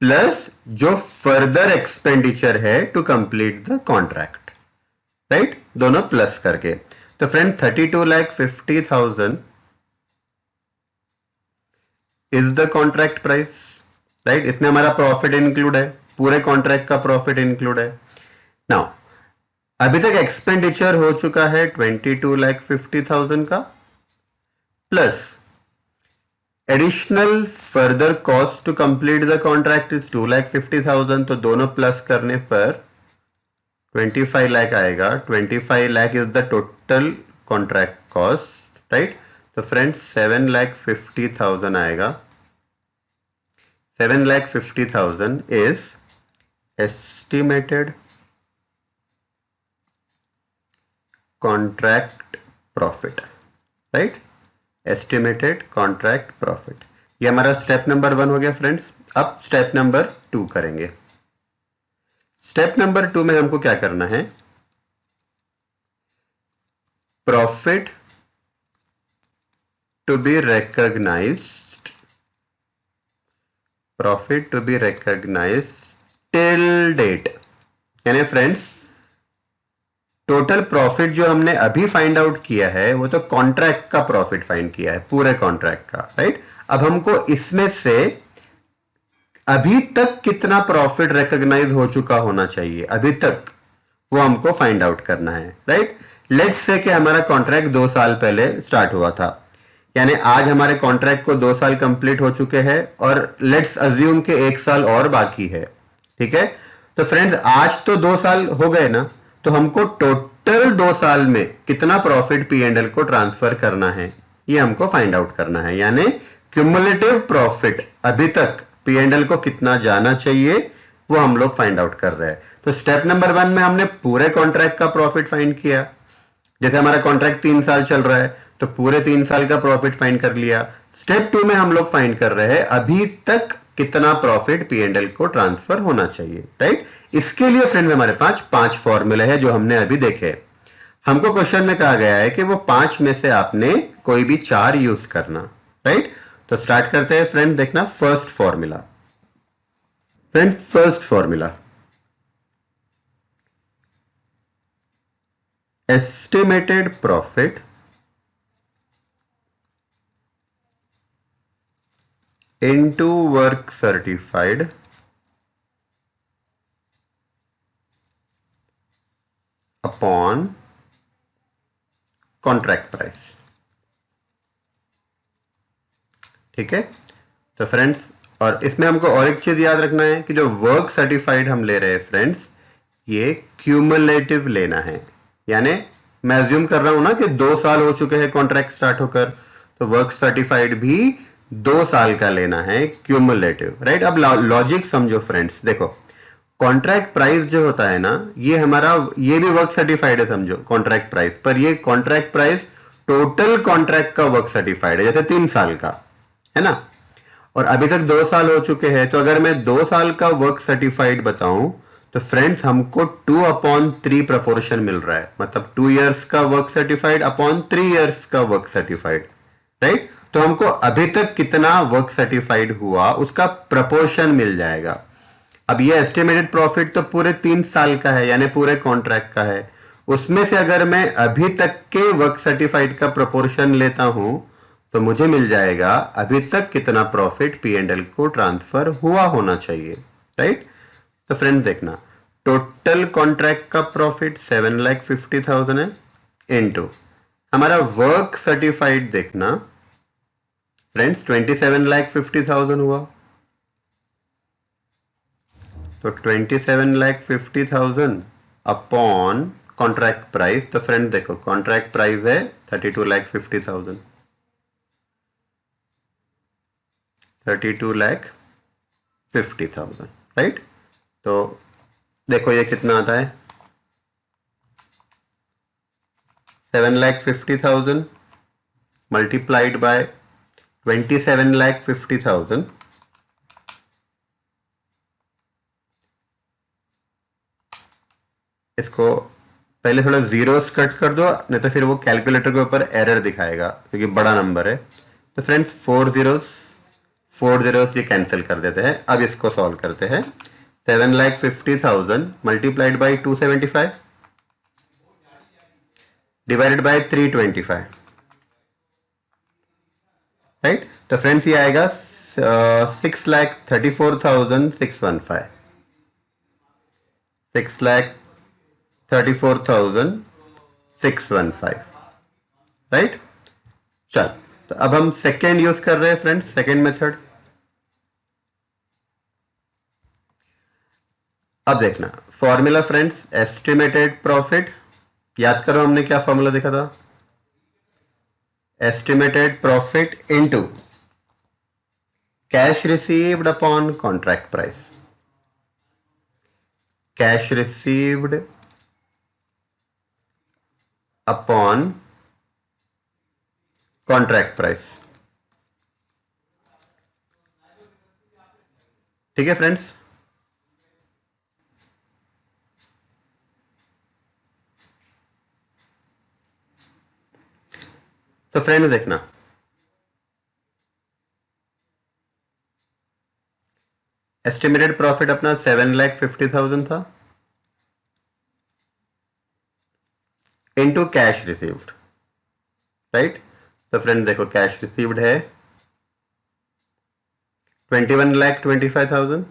प्लस जो फर्दर एक्सपेंडिचर है to complete the contract. Right, दोनों प्लस करके, तो friend 32,50,000 is the contract price, right. इसमें हमारा प्रॉफिट इंक्लूड है, पूरे कॉन्ट्रैक्ट का प्रॉफिट इंक्लूड है। नाउ अभी तक एक्सपेंडिचर हो चुका है 22,50,000 का, plus additional further cost to complete the contract is 2,50,000, तो दोनों प्लस करने पर 25 लाख आएगा। 25 lakh is the total contract cost, right. तो फ्रेंड्स 7,50,000 आएगा। 7,50,000 is estimated contract profit, right? Estimated contract profit। ये हमारा स्टेप नंबर 1 हो गया फ्रेंड्स। अब स्टेप नंबर 2 करेंगे। स्टेप नंबर 2 में हमको क्या करना है, profit to be recognised, profit to be recognised till date, यानी फ्रेंड्स टोटल प्रॉफिट जो हमने अभी फाइंड आउट किया है वो तो कॉन्ट्रैक्ट का प्रॉफिट फाइंड किया है, पूरे कॉन्ट्रैक्ट का, राइट। अब हमको इसमें से अभी तक कितना प्रॉफिट रिकॉग्नाइज हो चुका होना चाहिए अभी तक, वो हमको फाइंड आउट करना है, राइट। लेट्स से कि हमारा कॉन्ट्रैक्ट 2 साल पहले स्टार्ट हुआ था, यानी आज हमारे कॉन्ट्रैक्ट को 2 साल कंप्लीट हो चुके हैं और लेट्स अज्यूम के 1 साल और बाकी है, ठीक है। तो फ्रेंड्स आज तो 2 साल हो गए ना, तो हमको टोटल 2 साल में कितना प्रॉफिट पी एंड एल को ट्रांसफर करना है ये हमको फाइंड आउट करना है, यानी क्यूमुलेटिव प्रॉफिट अभी तक पी एंड एल को कितना जाना चाहिए वो हम लोग फाइंड आउट कर रहे हैं। तो स्टेप नंबर 1 में हमने पूरे कॉन्ट्रैक्ट का प्रॉफिट फाइंड किया, जैसे हमारा कॉन्ट्रैक्ट 3 साल चल रहा है तो पूरे 3 साल का प्रॉफिट फाइंड कर लिया। स्टेप 2 में हम लोग फाइंड कर रहे हैं अभी तक कितना प्रॉफिट पी एंड एल को ट्रांसफर होना चाहिए, राइट। इसके लिए फ्रेंड हमारे पास 5 फॉर्मूले हैं जो हमने अभी देखे। हमको क्वेश्चन में कहा गया है कि वो 5 में से आपने कोई भी 4 यूज करना, राइट। तो स्टार्ट करते हैं फ्रेंड, देखना first formula. Friend first formula, estimated profit into work certified upon contract price, ठीक है। तो फ्रेंड्स और इसमें हमको और एक चीज याद रखना है कि जो वर्क सर्टिफाइड हम ले रहे हैं फ्रेंड्स, ये क्यूमुलेटिव लेना है, यानी मैं अज्यूम कर रहा हूं ना कि 2 साल हो चुके हैं कॉन्ट्रैक्ट स्टार्ट होकर, तो वर्क सर्टिफाइड भी 2 साल का लेना है क्यूमुलेटिव, राइट। अब लॉजिक समझो फ्रेंड्स, देखो कॉन्ट्रैक्ट प्राइस जो होता है ना, ये हमारा ये भी वर्क सर्टिफाइड है समझो कॉन्ट्रैक्ट प्राइस, पर ये कॉन्ट्रैक्ट प्राइस टोटल कॉन्ट्रैक्ट का वर्क सर्टिफाइड है, जैसे 3 साल का है ना, और अभी तक 2 साल हो चुके हैं। तो अगर मैं 2 साल का वर्क सर्टिफाइड बताऊं तो फ्रेंड्स हमको 2/3 प्रपोर्शन मिल रहा है, मतलब 2 इयर्स का वर्क सर्टिफाइड अपॉन 3 इयर्स का वर्क सर्टिफाइड, राइट। तो हमको अभी तक कितना वर्क सर्टिफाइड हुआ उसका प्रपोर्शन मिल जाएगा। अब ये एस्टिमेटेड प्रॉफिट तो पूरे 3 साल का है, यानी पूरे कॉन्ट्रैक्ट का है, उसमें से अगर मैं अभी तक के वर्क सर्टिफाइड का प्रपोर्शन लेता हूं तो मुझे मिल जाएगा अभी तक कितना प्रॉफिट पी एंड एल को ट्रांसफर हुआ होना चाहिए, राइट। तो फ्रेंड्स देखना, टोटल कॉन्ट्रैक्ट का प्रॉफिट 7,50,000 है, इनटू हमारा वर्क सर्टिफाइड देखना फ्रेंड्स 27,50,000 हुआ, तो 27,50,000 अपॉन कॉन्ट्रैक्ट प्राइस। तो फ्रेंड देखो कॉन्ट्रैक्ट प्राइस है 32,50,000, 32,50,000, राइट। तो देखो ये कितना आता है, 7,50,000 मल्टीप्लाइड बाय 27,50,000, इसको पहले थोड़ा जीरोस कट कर दो, नहीं तो फिर वो कैलकुलेटर के ऊपर एरर दिखाएगा क्योंकि बड़ा नंबर है। तो फ्रेंड्स 4 जीरोस ये कैंसिल कर देते हैं। अब इसको सॉल्व करते हैं, 7,50,000 multiplied by 275 divided by 325, right. तो फ्रेंड्स ये आएगा 6,34,615, 6,34,615, राइट। चल, तो अब हम सेकेंड यूज कर रहे हैं फ्रेंड्स, सेकेंड मेथड। अब देखना फॉर्मूला फ्रेंड्स, एस्टिमेटेड प्रॉफिट, याद करो हमने क्या फॉर्मूला देखा था, estimated profit into cash received upon contract price, cash received upon contract price. ठीक है फ्रेंड्स, तो फ्रेंड्स देखना, एस्टिमेटेड प्रॉफिट अपना 7,50,000 था इनटू कैश रिसीव्ड, राइट। तो फ्रेंड देखो कैश रिसीव्ड है 21,25,000,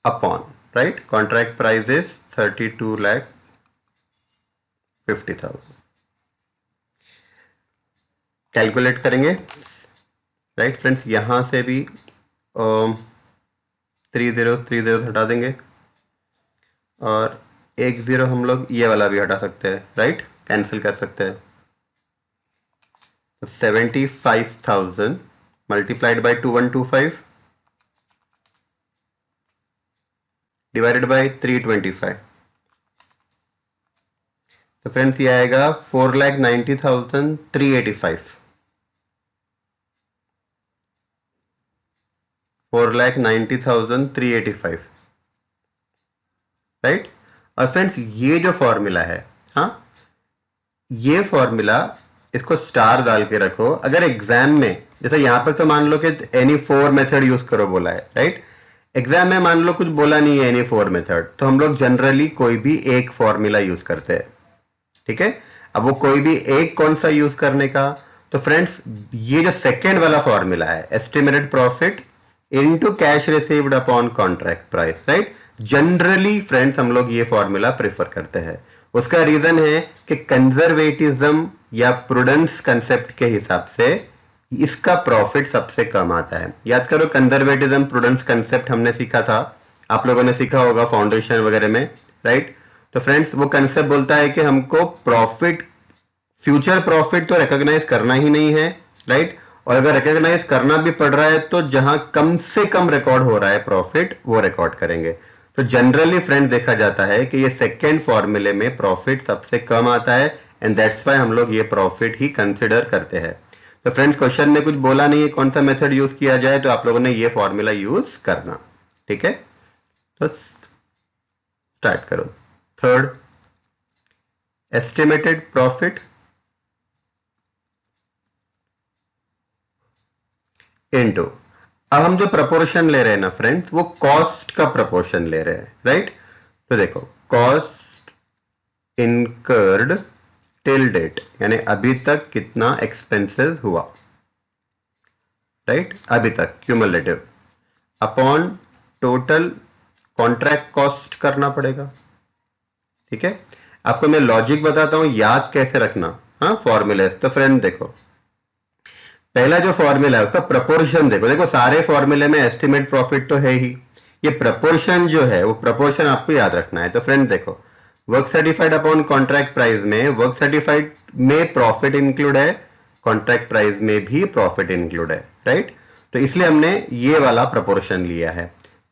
upon, right, contract price is 32,50,000। Calculate करेंगे, राइट फ्रेंड्स, यहां से भी 3 0 हटा देंगे और 1 0 हम लोग ये वाला भी हटा सकते हैं, राइट, कैंसिल कर सकते हैं। तो 75,000 मल्टीप्लाइड बाई 2125 डिवाइडेड बाई 325, तो फ्रेंड्स ये आएगा 4,90,385, 4,90,385, राइट। और फ्रेंड्स ये जो फॉर्मूला है, हाँ, ये फॉर्मूला इसको स्टार डाल के रखो। अगर एग्जाम में, जैसे यहां पर तो मान लो कि एनी 4 मेथड यूज करो बोला है, राइट, एग्जाम में मान लो कुछ बोला नहीं है एनी 4 मेथड, तो हम लोग जनरली कोई भी एक फॉर्मूला यूज करते हैं, ठीक है। अब वो कोई भी एक कौन सा यूज करने का, तो फ्रेंड्स ये जो सेकेंड वाला फॉर्मूला है, estimated profit into cash received upon contract price, right, generally friends हम लोग ये फॉर्मूला प्रेफर करते हैं। उसका रीजन है कि कंजर्वेटिज्म या प्रूडेंस कंसेप्ट के हिसाब से इसका प्रॉफिट सबसे कम आता है। याद करो कंजर्वेटिज्म प्रूडेंस कंसेप्ट हमने सीखा था, आप लोगों ने सीखा होगा फाउंडेशन वगैरह में, राइट। तो फ्रेंड्स वो कंसेप्ट बोलता है कि हमको प्रॉफिट, फ्यूचर प्रॉफिट तो रिकॉग्नाइज करना ही नहीं है, राइट, और अगर रिकॉग्नाइज करना भी पड़ रहा है तो जहां कम से कम रिकॉर्ड हो रहा है प्रॉफिट वो रिकॉर्ड करेंगे। तो जनरली फ्रेंड देखा जाता है कि ये सेकेंड फॉर्मूले में प्रॉफिट सबसे कम आता है एंड दैट्स वाई हम लोग ये प्रॉफिट ही कंसिडर करते हैं। तो फ्रेंड्स क्वेश्चन में कुछ बोला नहीं है कौन सा मेथड यूज किया जाए, तो आप लोगों ने ये फॉर्मूला यूज करना, ठीक है। तो स्टार्ट करो। थर्ड, एस्टिमेटेड प्रॉफिट इनटू, अब हम जो प्रपोर्शन ले रहे हैं ना फ्रेंड्स, वो कॉस्ट का प्रपोर्शन ले रहे हैं, राइट। तो देखो कॉस्ट इनकर्ड टिल डेट, यानी अभी तक कितना एक्सपेंसेस हुआ, राइट, अभी तक cumulative, upon total contract cost करना पड़ेगा, ठीक है। आपको मैं लॉजिक बताता हूं, याद कैसे रखना, हाँ, फॉर्मूले। तो फ्रेंड देखो पहला जो फॉर्मूला है उसका प्रपोर्शन देखो, देखो सारे फॉर्मूले में एस्टिमेट प्रॉफिट तो है ही, ये प्रपोर्शन जो है वो प्रपोर्शन आपको याद रखना है। तो फ्रेंड देखो work certified upon contract price में, वर्क सर्टिफाइड में प्रॉफिट इंक्लूड है, कॉन्ट्रैक्ट प्राइस में भी प्रॉफिट इंक्लूड है, राइट। तो इसलिए हमने ये वाला प्रपोर्शन लिया है।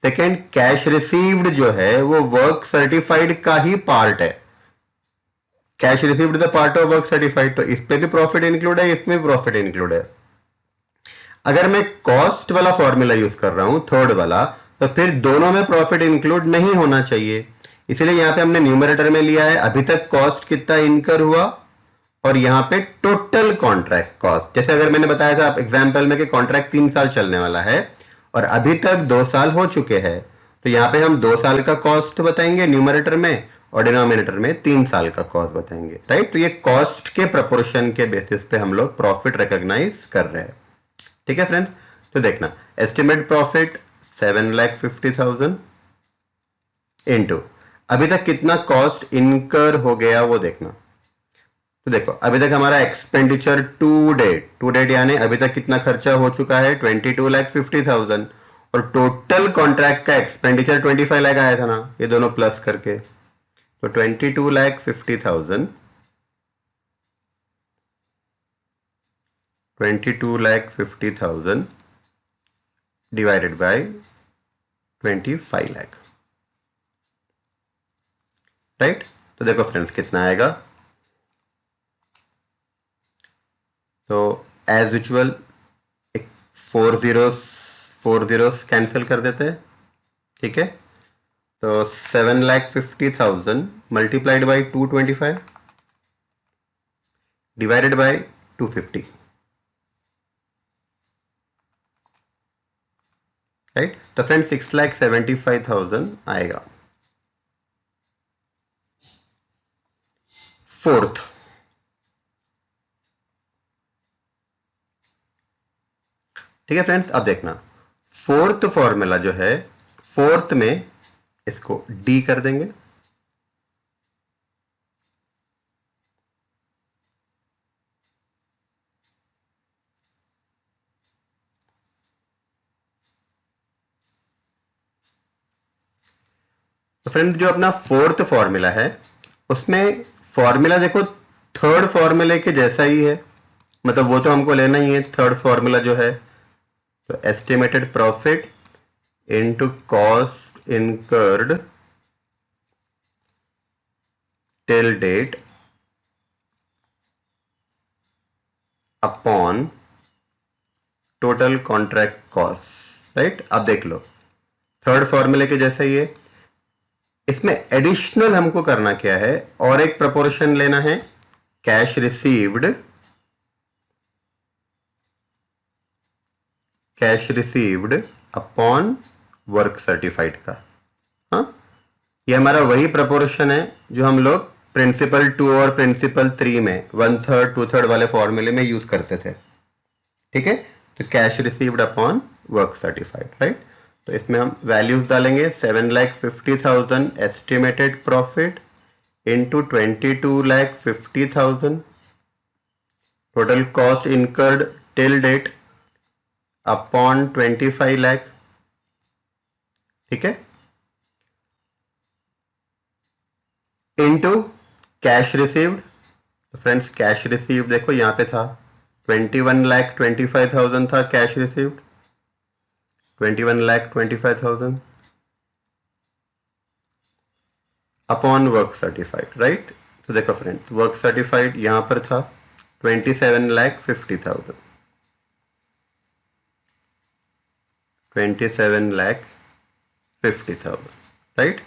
सेकेंड, कैश रिसीव्ड जो है वो वर्क सर्टिफाइड का ही पार्ट है, cash received the part of work certified, तो इस पे भी प्रॉफिट इंक्लूड है, इसमें भी प्रॉफिट इंक्लूड है। अगर मैं कॉस्ट वाला फॉर्मूला यूज कर रहा हूं, थर्ड वाला, तो फिर दोनों में प्रॉफिट इंक्लूड नहीं होना चाहिए, इसलिए यहां पे हमने न्यूमरेटर में लिया है अभी तक कॉस्ट कितना इनकर हुआ, और यहां पे टोटल कॉन्ट्रैक्ट कॉस्ट। जैसे अगर मैंने बताया था एग्जाम्पल में कि कॉन्ट्रैक्ट 3 साल चलने वाला है और अभी तक 2 साल हो चुके हैं, तो यहां पे हम 2 साल का कॉस्ट बताएंगे न्यूमरेटर में, और डिनोमिनेटर में 3 साल का कॉस्ट बताएंगे, राइट। तो ये कॉस्ट के प्रोपोर्शन के बेसिस पे हम लोग प्रॉफिट रिकॉग्नाइज कर रहे हैं, ठीक है फ्रेंड्स। तो देखना एस्टिमेट प्रॉफिट 7,50,000 इनटू अभी तक कितना कॉस्ट इनकर हो गया वो देखना। तो देखो अभी तक हमारा एक्सपेंडिचर टू डेट यानी अभी तक कितना खर्चा हो चुका है 22,50,000 और टोटल कॉन्ट्रैक्ट का एक्सपेंडिचर 25 लाख आया था ना, ये दोनों प्लस करके। तो 22,50,000 डिवाइडेड बाय 25 लाख, राइट। तो देखो फ्रेंड्स कितना आएगा। तो एज यूजुअल 4 जीरोस कैंसिल कर देते हैं, ठीक है। तो 7,50,000 multiplied by 225 divided by 250, right. तो फ्रेंड 6,75,000 आएगा। फोर्थ, ठीक है फ्रेंड्स। अब देखना फोर्थ फॉर्मूला जो है, फोर्थ में इसको डी कर देंगे, तो फ्रेंड जो अपना फोर्थ फॉर्मूला है उसमें फॉर्मूला देखो थर्ड फॉर्मूले के जैसा ही है, मतलब वो तो हमको लेना ही है। थर्ड फॉर्मूला जो है तो estimated profit into cost incurred till date upon total contract cost, right. अब देख लो थर्ड फॉर्मूले के जैसा ही है। इसमें एडिशनल हमको करना क्या है, और एक प्रोपोर्शन लेना है cash received upon work certified का। हाँ, ये हमारा वही प्रोपोर्शन है जो हम लोग प्रिंसिपल 2 और प्रिंसिपल 3 में 1/3 2/3 वाले फॉर्मूले में यूज करते थे, ठीक है। तो cash received upon work certified, right. तो इसमें हम वैल्यूज डालेंगे 7,50,000 estimated profit into 22,50,000 total cost incurred till date upon 25 lakh, ठीक है, इंटू कैश रिसीव्ड। तो फ्रेंड्स कैश रिसीव्ड देखो यहां पे था 21,25,000 था cash received, 21,25,000 upon work certified, right. तो देखो फ्रेंड्स वर्क सर्टिफाइड यहां पर था 27,50,000, 27,50,000, राइट।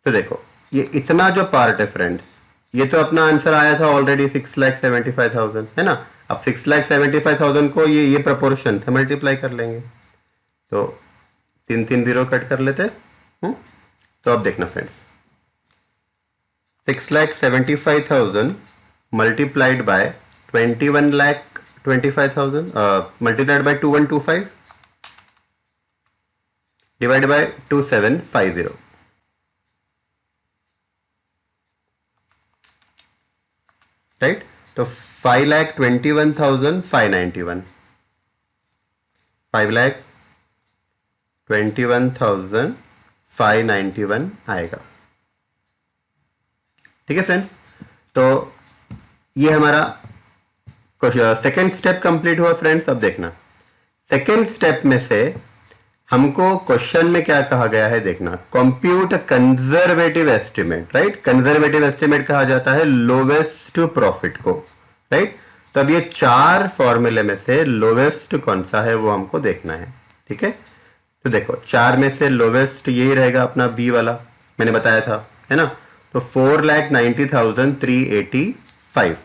तो देखो ये इतना जो पार्ट है फ्रेंड्स, ये तो अपना आंसर आया था ऑलरेडी 6,75,000 है ना। अब 6,75,000 को ये प्रोपोर्शन थे मल्टीप्लाई कर लेंगे, तो 3 जीरो कट कर लेते। तो अब देखना friends 6,75,000 multiplied by 21,25,000 multiplied by 2125 divide by 2750, right. तो 5,21,591 5,21,591 आएगा, ठीक है फ्रेंड्स। तो ये हमारा सेकेंड स्टेप कंप्लीट हुआ फ्रेंड्स। अब देखना सेकेंड स्टेप में से हमको क्वेश्चन में क्या कहा गया है, देखना compute conservative estimate, right. Conservative estimate कहा जाता है लोवेस्ट प्रॉफिट को, राइट। तो अब ये 4 फॉर्मूले में से लोवेस्ट कौन सा है वो हमको देखना है, ठीक है। तो देखो 4 में से लोवेस्ट यही रहेगा अपना बी वाला, मैंने बताया था, है ना। तो 4,90,385।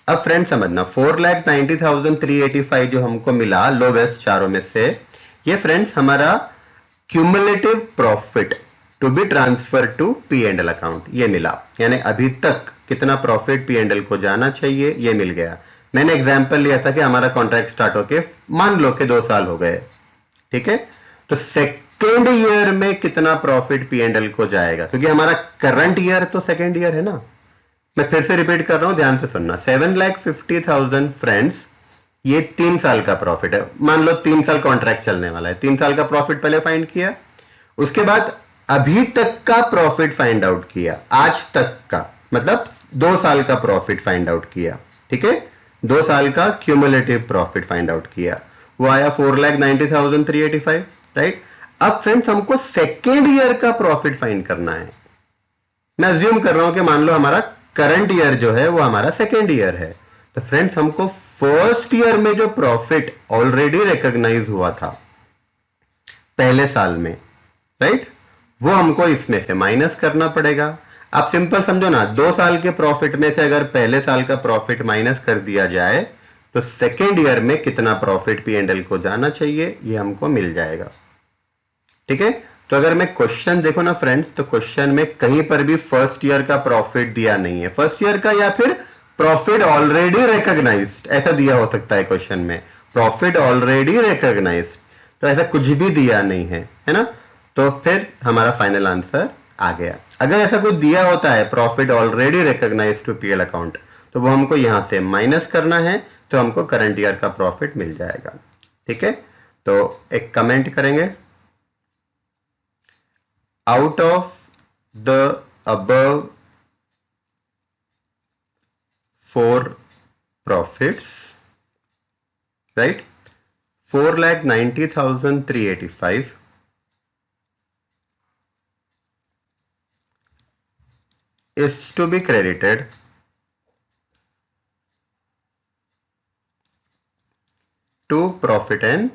अब फ्रेंड समझना 4,90,385 जो हमको मिला लोवेस्ट चारों में से, ये फ्रेंड्स हमारा cumulative profit to be transfer to P and L account, ये मिला। यानी अभी तक कितना प्रॉफिट पी एंड एल को जाना चाहिए ये मिल गया। मैंने एग्जांपल लिया था कि हमारा कॉन्ट्रैक्ट स्टार्ट होके मान लो कि 2 साल हो गए, ठीक है। तो सेकेंड ईयर में कितना प्रॉफिट पी एंड एल को जाएगा, क्योंकि हमारा करंट ईयर तो सेकेंड ईयर है ना। मैं फिर से रिपीट कर रहा हूं, ध्यान से सुनना। 7,50,000 फ्रेंड्स, ये 3 साल का प्रॉफिट है। मान लो 3 साल कॉन्ट्रैक्ट चलने वाला है, 3 साल का प्रॉफिट पहले फाइंड किया, उसके बाद अभी तक का प्रॉफिट फाइंड आउट किया, आज तक का, मतलब 2 साल का प्रॉफिट फाइंड आउट किया, ठीक है। 2 साल का क्यूमुलेटिव प्रॉफिट फाइंड आउट किया, वो आया 4,90,385, राइट। अब फ्रेंड्स हमको सेकेंड ईयर का प्रॉफिट फाइंड करना है। मैं अज्यूम कर रहा हूं कि मान लो हमारा करंट ईयर जो है वो हमारा सेकेंड ईयर है। तो फ्रेंड्स हमको फर्स्ट ईयर में जो प्रॉफिट ऑलरेडी रिकॉग्नाइज हुआ था पहले साल में, राइट, वो हमको इसमें से माइनस करना पड़ेगा। आप सिंपल समझो ना, 2 साल के प्रॉफिट में से अगर पहले साल का प्रॉफिट माइनस कर दिया जाए तो सेकेंड ईयर में कितना प्रॉफिट पी एंड एल को जाना चाहिए ये हमको मिल जाएगा, ठीक है। तो अगर मैं क्वेश्चन देखो ना फ्रेंड्स, तो क्वेश्चन में कहीं पर भी फर्स्ट ईयर का प्रॉफिट दिया नहीं है, फर्स्ट ईयर का या फिर प्रॉफिट ऑलरेडी रिकॉग्नाइज्ड ऐसा दिया हो सकता है क्वेश्चन में, प्रॉफिट ऑलरेडी रिकॉग्नाइज्ड, तो ऐसा कुछ भी दिया नहीं है ना। तो फिर हमारा फाइनल आंसर आ गया। अगर ऐसा कुछ दिया होता है profit already recognised to PL account, तो वो हमको यहां से माइनस करना है, तो हमको करंट ईयर का प्रॉफिट मिल जाएगा, ठीक है। तो एक कमेंट करेंगे, out of the above 4 profits, right, 4,90,385 is to be credited to profit and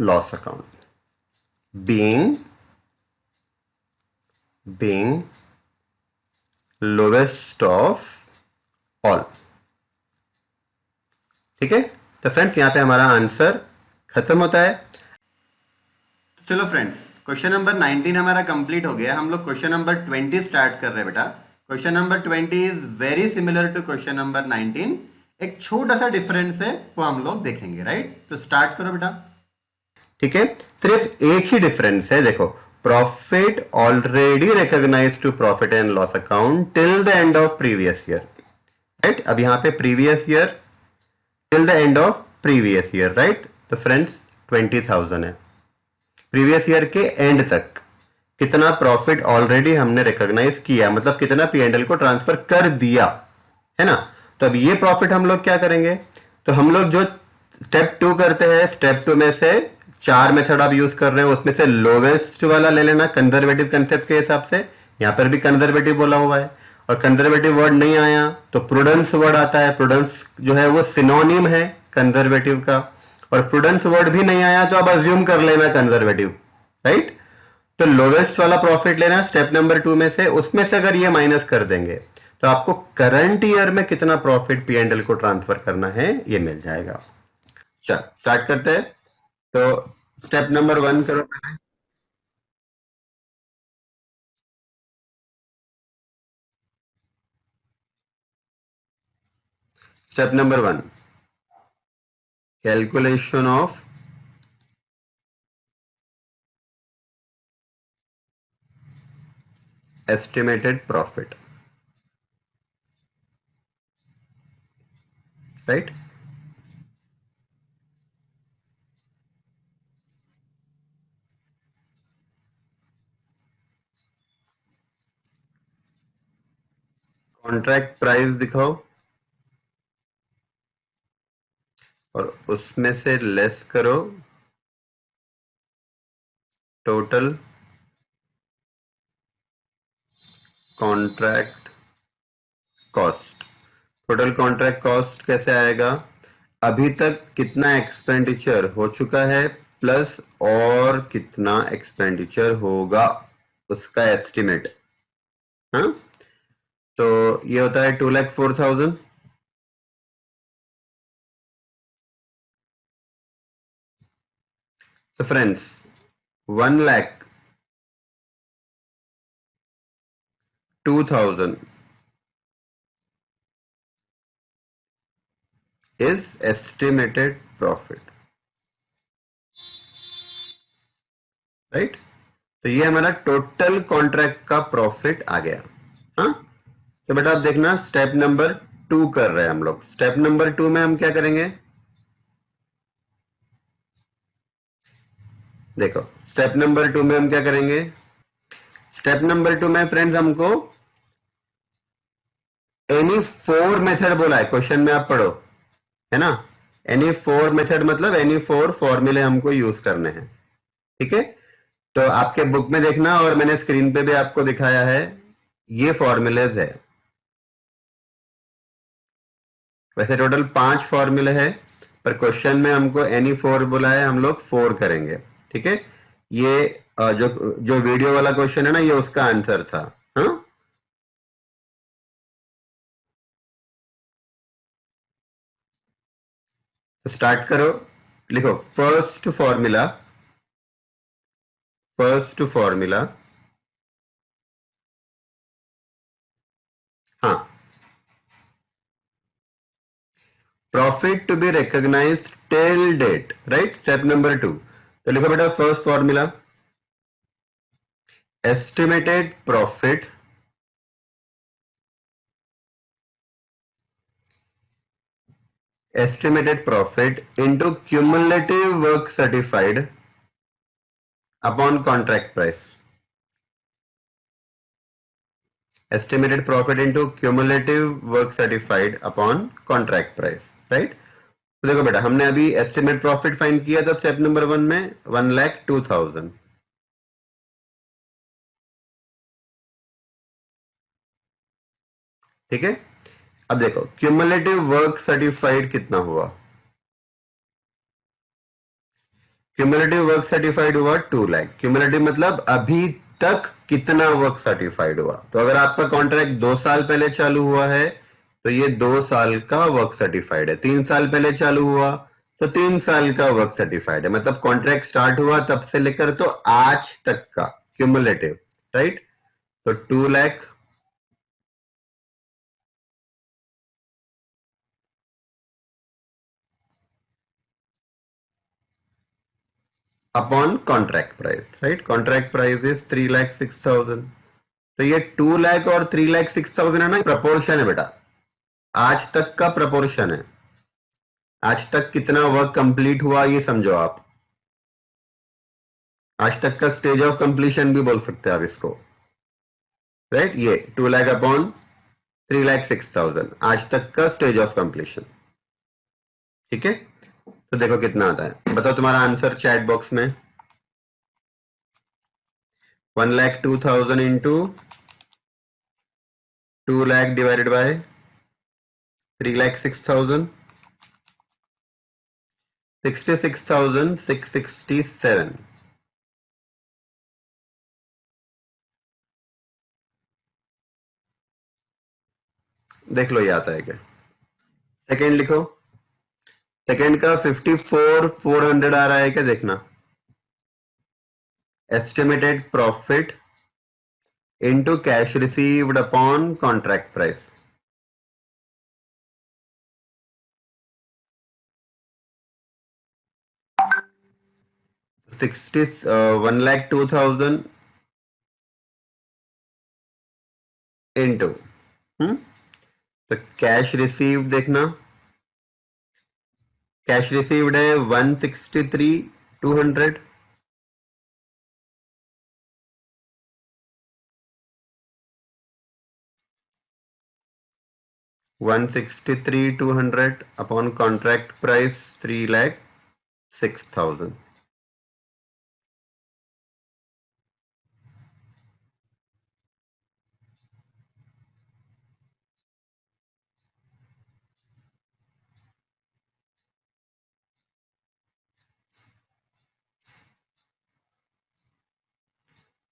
loss account, being lowest of all, ठीक है। तो फ्रेंड्स यहां पे हमारा आंसर खत्म होता है। चलो फ्रेंड्स, क्वेश्चन नंबर 19 हमारा कंप्लीट हो गया। हम लोग क्वेश्चन नंबर 20 स्टार्ट कर रहे हैं बेटा। Question number 20 is very similar to question number 19, एक छोटा सा डिफरेंस है वो हम लोग देखेंगे, राइट। तो स्टार्ट करो बेटा, ठीक है। सिर्फ एक ही डिफरेंस है, देखो, profit already recognise to profit and loss account till the end of previous year, right. अब यहां पे previous year till the end of previous year, right. तो फ्रेंड्स 20,000 है, प्रीवियस ईयर के एंड तक कितना प्रॉफिट ऑलरेडी हमने रिकॉग्नाइज किया, मतलब कितना पीएनएल को ट्रांसफर कर दिया, है ना। तो अब ये प्रॉफिट हम लोग क्या करेंगे, तो हम लोग जो स्टेप 2 करते हैं, स्टेप 2 में से 4 मेथड आप यूज कर रहे हो, उसमें से लोवेस्ट वाला ले लेना कंजर्वेटिव कंसेप्ट के हिसाब से। यहां पर भी कंजर्वेटिव बोला हुआ है, और कंजर्वेटिव वर्ड नहीं आया तो प्रूडेंस वर्ड आता है। प्रूडेंस जो है वो सिनोनिम है कंजर्वेटिव का, और प्रूडेंस वर्ड भी नहीं आया तो आप अज्यूम कर लेना कंजर्वेटिव, राइट। तो लोवेस्ट वाला प्रॉफिट लेना स्टेप नंबर 2 में से, उसमें से अगर ये माइनस कर देंगे तो आपको करंट ईयर में कितना प्रॉफिट पी एंड एल को ट्रांसफर करना है ये मिल जाएगा। चल स्टार्ट करते हैं। तो स्टेप नंबर 1 करो पहले। Step number 1, calculation of estimated profit, right. Contract price दिखाओ और उसमें से लेस करो total contract cost. Total contract cost कैसे आएगा, अभी तक कितना एक्सपेंडिचर हो चुका है प्लस और कितना एक्सपेंडिचर होगा उसका एस्टिमेट। हाँ, तो ये होता है 2,04,000। तो friends 1 lakh 2000 is estimated profit, right. तो ये हमारा टोटल कॉन्ट्रैक्ट का प्रॉफिट आ गया। हाँ, तो बेटा आप देखना, स्टेप नंबर 2 कर रहे हैं हम लोग। स्टेप नंबर 2 में हम क्या करेंगे, देखो स्टेप नंबर 2 में हम क्या करेंगे। स्टेप नंबर 2 में फ्रेंड्स हमको एनी 4 मेथड बोला है, क्वेश्चन में आप पढ़ो, है ना। एनी 4 मेथड मतलब एनी 4 फॉर्मूले हमको यूज करने हैं, ठीक है। तो आपके बुक में देखना, और मैंने स्क्रीन पे भी आपको दिखाया है, ये फॉर्मूलेज है। वैसे टोटल 5 फॉर्मूले हैं, पर क्वेश्चन में हमको एनी 4 बोला है, हम लोग 4 करेंगे, ठीक है। ये जो जो वीडियो वाला क्वेश्चन है ना, ये उसका आंसर था। हाँ, तो स्टार्ट करो, लिखो फर्स्ट फॉर्मूला। हाँ, profit to be recognised till date, right, step number 2। तो लिखो बेटा first formula, estimated profit into cumulative work certified upon contract price. estimated profit into cumulative work certified upon contract price, right. तो देखो बेटा, हमने अभी estimate profit find किया था स्टेप नंबर 1 में 1,02,000, ठीक है। अब देखो क्यूमुलेटिव वर्क सर्टिफाइड कितना हुआ, क्यूमुलेटिव वर्क सर्टिफाइड हुआ 2 लाख। क्यूमुलेटिव मतलब अभी तक कितना वर्क सर्टिफाइड हुआ। तो अगर आपका कॉन्ट्रैक्ट 2 साल पहले चालू हुआ है, तो ये 2 साल का वर्क सर्टिफाइड है। 3 साल पहले चालू हुआ, तो 3 साल का वर्क सर्टिफाइड है। मतलब कॉन्ट्रैक्ट स्टार्ट हुआ तब से लेकर तो आज तक का क्यूमुलेटिव, राइट। तो 2 lakh upon contract price, right. Contract price is 3,06,000। तो ये 2 लाख और 3,06,000 है ना, प्रपोर्शन है बेटा, आज तक का प्रपोर्शन है। आज तक कितना वर्क कंप्लीट हुआ ये समझो आप। आज तक का स्टेज ऑफ कंप्लीशन भी बोल सकते हैं आप इसको, राइट। ये 2 लाख अपॉन 3,06,000 आज तक का स्टेज ऑफ कंप्लीशन, ठीक है। तो देखो कितना आता है, बताओ तुम्हारा आंसर चैट बॉक्स में। 1,02,000 इंटू 2 लाख डिवाइडेड बाय 3,06,000, 66,667। देख लो ये आता है क्या। सेकेंड लिखो, सेकेंड का 54,400 आ रहा है क्या, देखना। Estimated profit into cash received upon contract price. 1,02,000 into, तो कैश रिसीव्ड देखना, कैश रिसीव्ड है 163,200, 163,200 अपॉन कॉन्ट्रैक्ट प्राइस 3,06,000।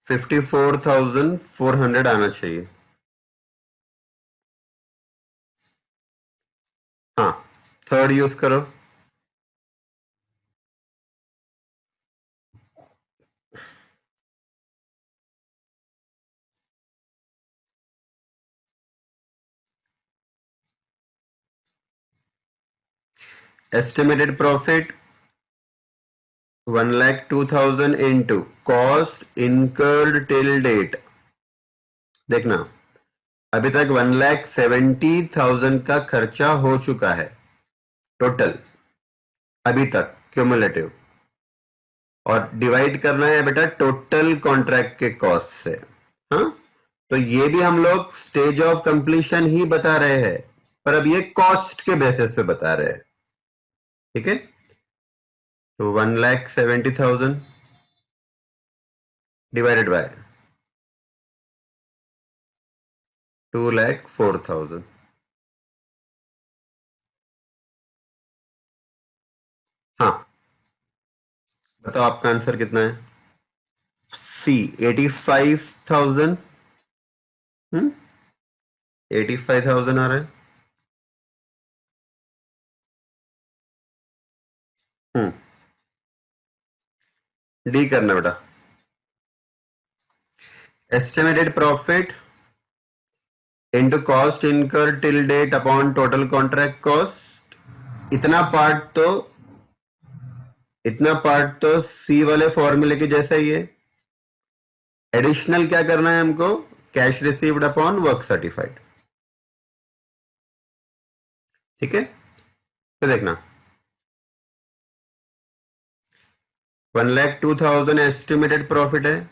54,400 आना चाहिए। हाँ, थर्ड यूज करो। Estimated profit 1,02,000 into cost incurred till date. देखना, अभी तक 1,70,000 का खर्चा हो चुका है टोटल, अभी तक क्यूमुलेटिव, और डिवाइड करना है बेटा टोटल कॉन्ट्रैक्ट के कॉस्ट से। हाँ, तो ये भी हम लोग स्टेज ऑफ कंप्लीशन ही बता रहे हैं, पर अब ये कॉस्ट के बेसिस पे बता रहे हैं। ठीक है, तो 1,70,000 डिवाइडेड बाय 2,04,000। हाँ, बताओ आपका आंसर कितना है? सी 85,000। 85,000 आ रहा है। डी करना बेटा, estimated profit into cost incur till date upon total contract cost. इतना पार्ट तो सी वाले फॉर्मूले के जैसा ही है। एडिशनल क्या करना है हमको? Cash received upon work certified. ठीक है, तो देखना 1,02,000 एस्टिमेटेड प्रॉफिट है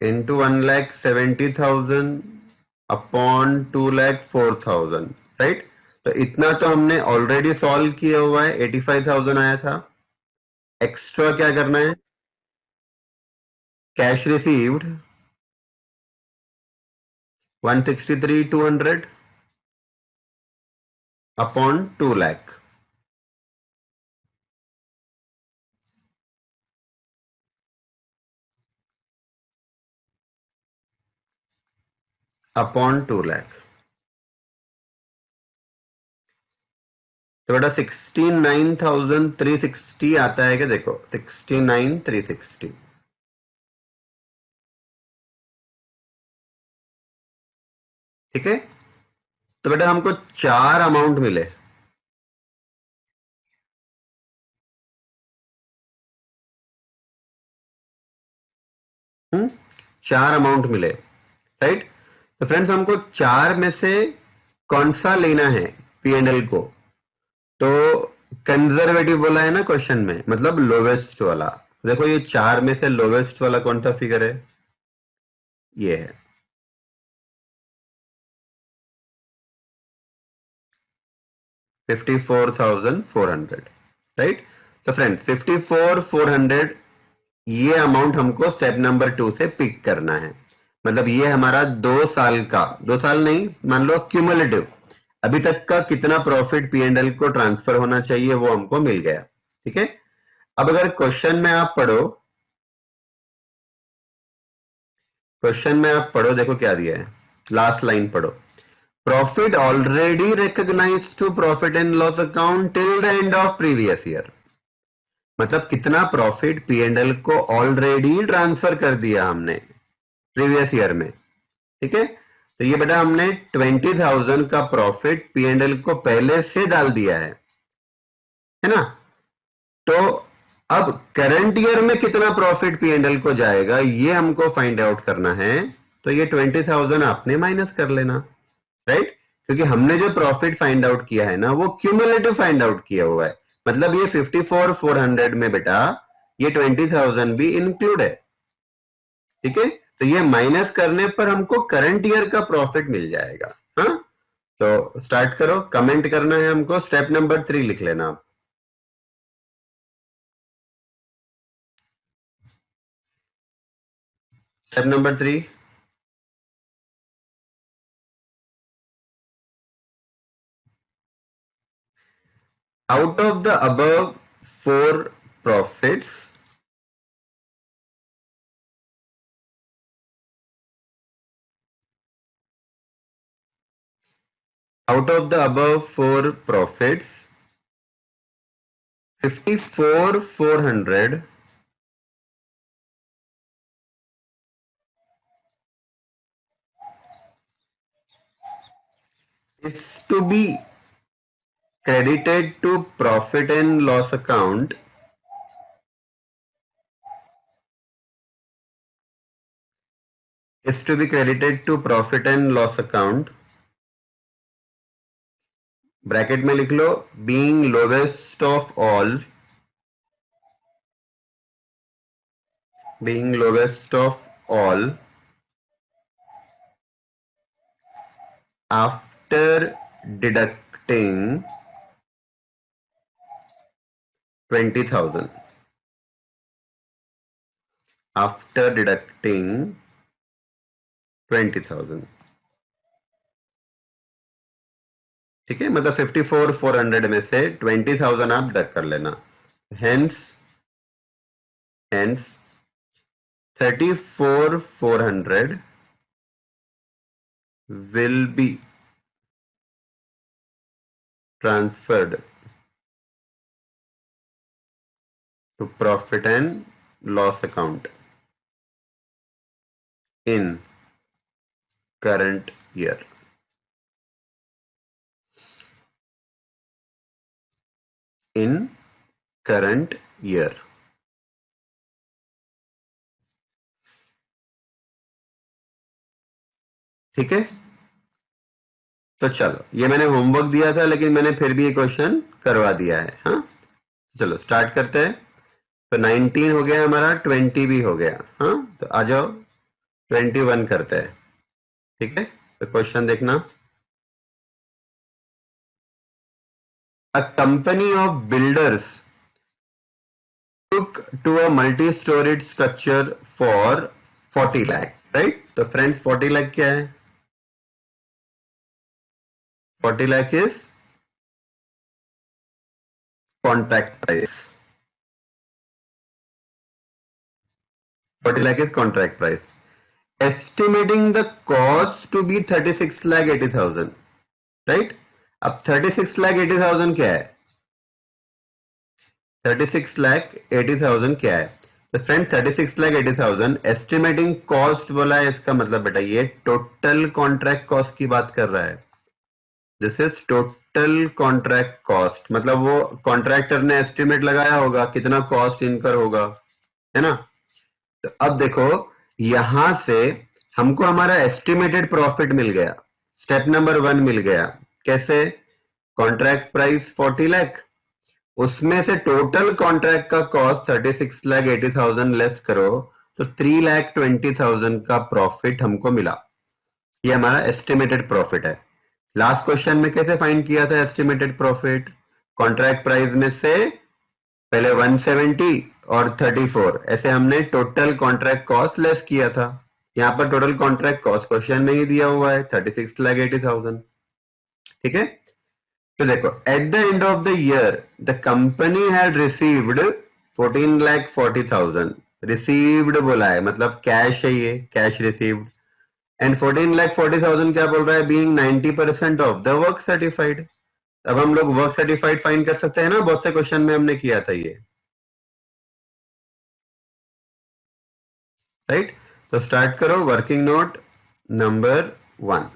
इंटू 1,70,000 अपॉन 2,04,000, राइट। तो इतना तो हमने ऑलरेडी सॉल्व किया हुआ है, 85,000 आया था। एक्स्ट्रा क्या करना है? Cash received 163,200 upon 2 lakh, upon 2 lakh. तो बेटा 69,360 आता है क्या? देखो 69,360। ठीक है, तो बेटा हमको चार अमाउंट मिले। हम्म, चार अमाउंट मिले, राइट। तो फ्रेंड्स हमको चार में से कौन सा लेना है पी एंड एल को? तो कंजर्वेटिव बोला है ना क्वेश्चन में, मतलब लोवेस्ट वाला। देखो ये चार में से लोवेस्ट वाला कौन सा फिगर है? ये है 54,400, राइट। तो फ्रेंड 54,400 ये अमाउंट हमको स्टेप नंबर 2 से पिक करना है। मतलब ये हमारा 2 साल का, 2 साल नहीं, मान लो क्यूमुलेटिव अभी तक का कितना प्रॉफिट पी एंड एल को ट्रांसफर होना चाहिए वो हमको मिल गया। ठीक है, अब अगर क्वेश्चन में आप पढ़ो, देखो क्या दिया है, लास्ट लाइन पढ़ो। Profit already recognised to profit and loss account till the end of previous year. मतलब कितना प्रॉफिट पी एंड एल को ऑलरेडी ट्रांसफर कर दिया हमने प्रीवियस ईयर में। ठीक है, तो ये बेटा हमने 20,000 का प्रॉफिट पी एंड एल को पहले से डाल दिया है ना। तो अब करंट ईयर में कितना प्रॉफिट पी एंड एल को जाएगा ये हमको फाइंड आउट करना है। तो ये 20,000 आपने माइनस कर लेना, राइट। क्योंकि हमने जो प्रॉफिट फाइंड आउट किया है ना वो क्यूमुलेटिव फाइंड आउट किया हुआ है। मतलब ये 54,400 में बेटा ये 20,000 भी इंक्लूड है। ठीक है, तो ये माइनस करने पर हमको करंट ईयर का प्रॉफिट मिल जाएगा। हाँ, तो स्टार्ट करो, कमेंट करना है हमको, स्टेप नंबर 3 लिख लेना आप। Step number 3, out of the above four profits, out of the above four profits, 54,400 is to be credited to profit and loss account is to be credited to profit and loss account, bracket में लिख लो, being lowest of all, being lowest of all after deducting 20,000, after deducting 20,000. ठीक है, मतलब 54,400 में से 20,000 आप duck कर लेना, hence 34,400 will be transferred to profit and loss account in current year. In current year. ठीक है, तो चलो, ये मैंने होमवर्क दिया था लेकिन मैंने फिर भी ये क्वेश्चन करवा दिया है. हाँ, चलो स्टार्ट करते हैं. तो 19 हो गया हमारा, 20 भी हो गया. हाँ, तो आ जाओ 21 करते हैं. ठीक है, तो क्वेश्चन देखना. A company of builders took to a multi-storied structure for 40 lakh, right? तो फ्रेंड्स 40 लाख क्या है? 40 lakh is contract price. 40 lakh is contract price. Estimating the cost to be 36 lakh 80,000, right? अब 36 lakh 80,000 क्या है? 36 lakh 80,000 क्या है? तो फ्रेंड 36 lakh 80,000 एस्टिमेटिंग कॉस्ट बोला है, इसका मतलब बेटा ये टोटल कॉन्ट्रैक्ट कॉस्ट की बात कर रहा है. This is total contract cost, मतलब वो कॉन्ट्रैक्टर ने एस्टिमेट लगाया होगा कितना कॉस्ट इनकर होगा, है ना. तो अब देखो यहां से हमको हमारा एस्टिमेटेड प्रॉफिट मिल गया. स्टेप नंबर 1 मिल गया. कैसे? कॉन्ट्रैक्ट प्राइस 40 लाख, उसमें से टोटल कॉन्ट्रैक्ट का कॉस्ट 36 लाख 80,000 लेस करो तो 3 लाख 20,000 का प्रॉफिट हमको मिला. ये हमारा एस्टिमेटेड प्रॉफिट है. लास्ट क्वेश्चन में कैसे फाइंड किया था एस्टिमेटेड प्रॉफिट? कॉन्ट्रैक्ट प्राइस में से पहले 170 और 34 ऐसे हमने टोटल कॉन्ट्रैक्ट कॉस्ट लेस किया था. यहां पर टोटल कॉन्ट्रैक्ट कॉस्ट क्वेश्चन में ही दिया हुआ है 36 लाख 80,000. ठीक है, तो देखो at the end of the year the company had received 14 lakh 40,000. Received बोला है मतलब कैश है, ये कैश रिसीव्ड. एंड 14 लाख 40,000 क्या बोल रहा है? Being 90% of the work certified. अब हम लोग वर्क सर्टिफाइड फाइंड कर सकते हैं ना, बहुत से क्वेश्चन में हमने किया था ये, राइट. तो स्टार्ट करो. Working note number 1.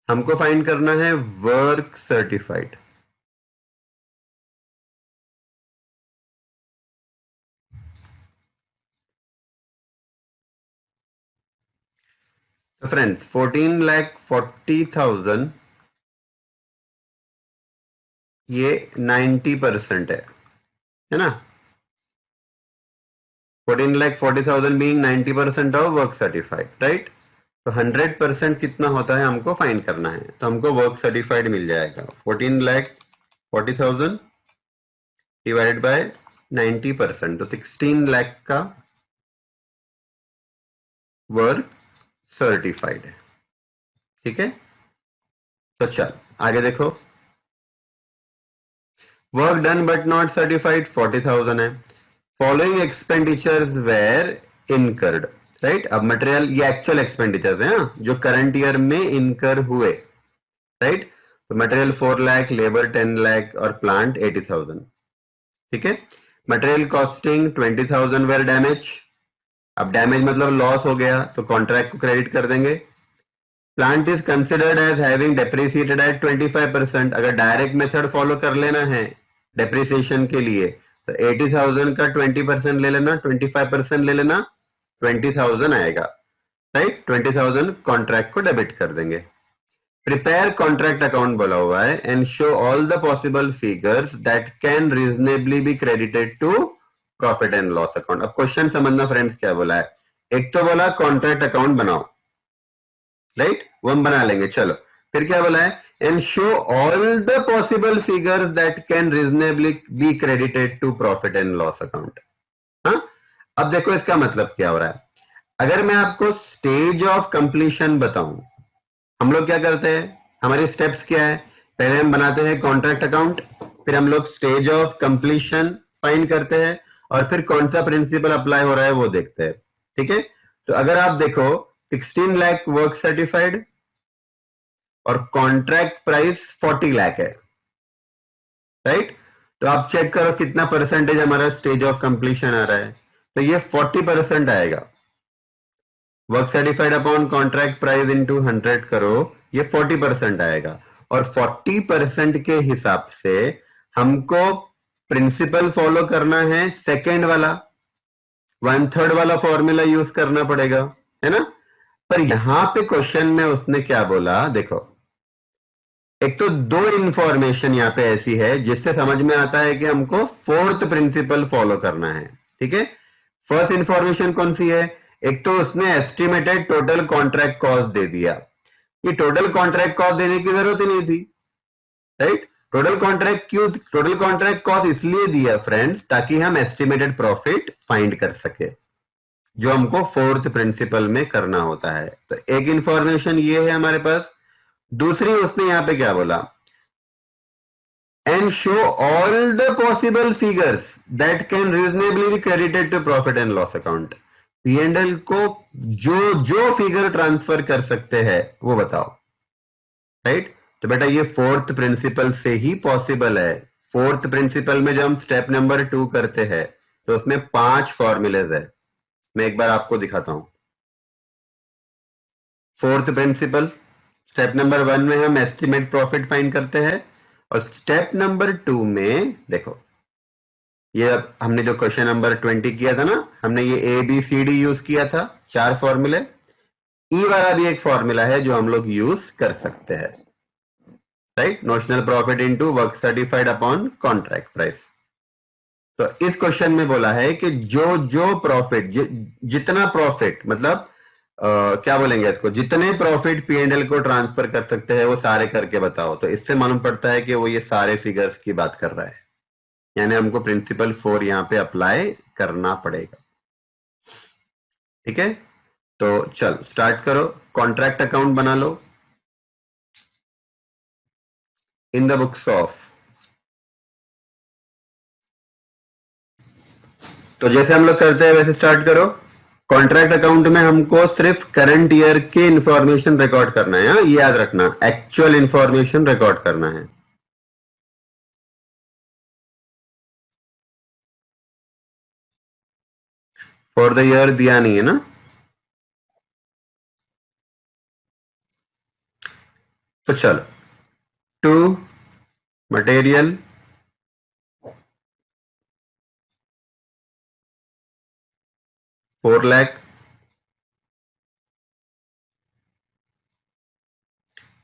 हमको फाइंड करना है वर्क सर्टिफाइड. तो फ्रेंड्स 14 लाख 40,000 ये 90% है ना. 14 lakh 40,000 being 90% of work certified, right. तो 100% कितना होता है हमको फाइंड करना है. तो हमको वर्क सर्टिफाइड मिल जाएगा 14 लाख 40,000 डिवाइडेड बाय 90%, तो 16 लाख का वर्क सर्टिफाइड है. ठीक है, तो चल आगे देखो. Work done but not certified 40,000 है. Following expenditures were incurred, right. अब मटेरियल ये एक्चुअल एक्सपेंडिचर्स है जो करंट ईयर में इनकर हुए, राइट. तो मटेरियल 4 लाख, लेबर 10 लाख और प्लांट 80,000. ठीक है, मटेरियल कॉस्टिंग 20,000 वेर डैमेज. अब डैमेज मतलब लॉस हो गया तो कॉन्ट्रैक्ट को क्रेडिट कर देंगे. Plant is considered as having depreciated at 25%। अगर डायरेक्ट मेथड फॉलो कर लेना है डेप्रिसिएशन के लिए तो 80,000 का 20% ले लेना, 25% ले लेना, 20,000 आएगा, राइट। 20,000 कॉन्ट्रैक्ट को डेबिट कर देंगे। प्रिपेयर कॉन्ट्रैक्ट अकाउंट बोला हुआ है and show all the possible figures that can reasonably be credited to profit and loss account. अब क्वेश्चन समझना फ्रेंड्स, क्या बोला है। एक तो बोला कॉन्ट्रैक्ट अकाउंट बनाओ, राइट, वो हम बना लेंगे, चलो। फिर क्या बोला है, and show all the possible figures that can reasonably be credited to profit and loss account. हाँ, अब देखो इसका मतलब क्या हो रहा है। अगर मैं आपको स्टेज ऑफ कंप्लीशन बताऊं, हम लोग क्या करते हैं, हमारी स्टेप्स क्या है, पहले हम बनाते हैं कॉन्ट्रैक्ट अकाउंट, फिर हम लोग स्टेज ऑफ कंप्लीशन फाइंड करते हैं, और फिर कौन सा प्रिंसिपल अप्लाई हो रहा है वो देखते हैं, ठीक है। तो अगर आप देखो 16 लाख वर्क सर्टिफाइड और कॉन्ट्रैक्ट प्राइस 40 लाख है, राइट। तो आप चेक करो कितना परसेंटेज हमारा स्टेज ऑफ कंप्लीशन आ रहा है, तो ये 40% आएगा। Work certified upon contract price into 100 करो, ये 40% आएगा। और 40% के हिसाब से हमको प्रिंसिपल फॉलो करना है, सेकेंड वाला 1/3 वाला फॉर्मूला यूज करना पड़ेगा, है ना। पर यहां पे क्वेश्चन में उसने क्या बोला, देखो, एक तो दो इंफॉर्मेशन यहां पे ऐसी है जिससे समझ में आता है कि हमको फोर्थ प्रिंसिपल फॉलो करना है, ठीक है। फर्स्ट इंफॉर्मेशन कौन सी है, एक तो उसने एस्टिमेटेड टोटल कॉन्ट्रैक्ट कॉस्ट दे दिया। ये टोटल कॉन्ट्रैक्ट कॉस्ट देने की जरूरत ही नहीं थी, राइट। टोटल कॉन्ट्रैक्ट कॉस्ट इसलिए दिया फ्रेंड्स ताकि हम एस्टिमेटेड प्रॉफिट फाइंड कर सके, जो हमको फोर्थ प्रिंसिपल में करना होता है। तो एक इंफॉर्मेशन ये है हमारे पास। दूसरी उसने यहां पे क्या बोला, and show all the possible figures that can reasonably be credited to profit and loss account। P&L को जो जो फिगर ट्रांसफर कर सकते हैं वो बताओ, राइट। तो बेटा ये फोर्थ प्रिंसिपल से ही पॉसिबल है। फोर्थ प्रिंसिपल में जब हम स्टेप नंबर 2 करते हैं तो उसमें 5 फॉर्मूलेज है, मैं एक बार आपको दिखाता हूं। फोर्थ प्रिंसिपल, स्टेप नंबर 1 में हम एस्टिमेट प्रॉफिट फाइंड करते हैं, और स्टेप नंबर 2 में देखो, ये अब हमने जो क्वेश्चन नंबर 20 किया था ना, हमने ये A B C D use किया था, 4 फॉर्मूले। ई वाला भी एक फॉर्मूला है जो हम लोग यूज कर सकते हैं, right. Notional profit into work certified upon contract price. तो इस क्वेश्चन में बोला है कि जो जो प्रॉफिट जितना प्रॉफिट मतलब क्या बोलेंगे इसको, जितने प्रॉफिट पी&एल को ट्रांसफर कर सकते हैं वो सारे करके बताओ। तो इससे मालूम पड़ता है कि वो ये सारे फिगर्स की बात कर रहा है, यानी हमको प्रिंसिपल 4 यहाँ पे अप्लाई करना पड़ेगा, ठीक है। तो चल स्टार्ट करो, कॉन्ट्रैक्ट अकाउंट बना लो इन द बुक्स ऑफ। तो जैसे हम लोग करते हैं वैसे स्टार्ट करो। कॉन्ट्रैक्ट अकाउंट में हमको सिर्फ करंट ईयर की इंफॉर्मेशन रिकॉर्ड करना है, ये याद रखना, एक्चुअल इंफॉर्मेशन रिकॉर्ड करना है। फॉर द ईयर दिया नहीं है ना। तो चलो, to material, 4 lakh,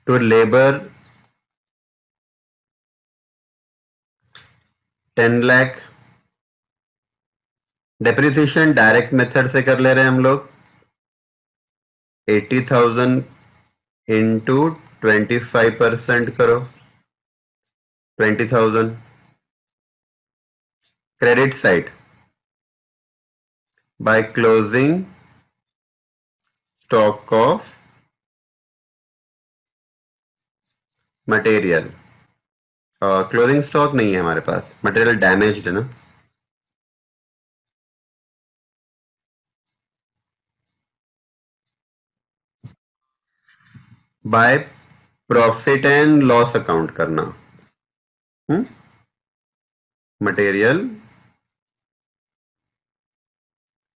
to labour 10 lakh. Depreciation direct method से कर ले रहे हैं हम लोग, 80,000 इंटू 25% करो, 20,000। Credit side by closing stock of material. Closing stock नहीं है हमारे पास, मटेरियल डैमेज्ड है ना। By profit and loss account करना, मटेरियल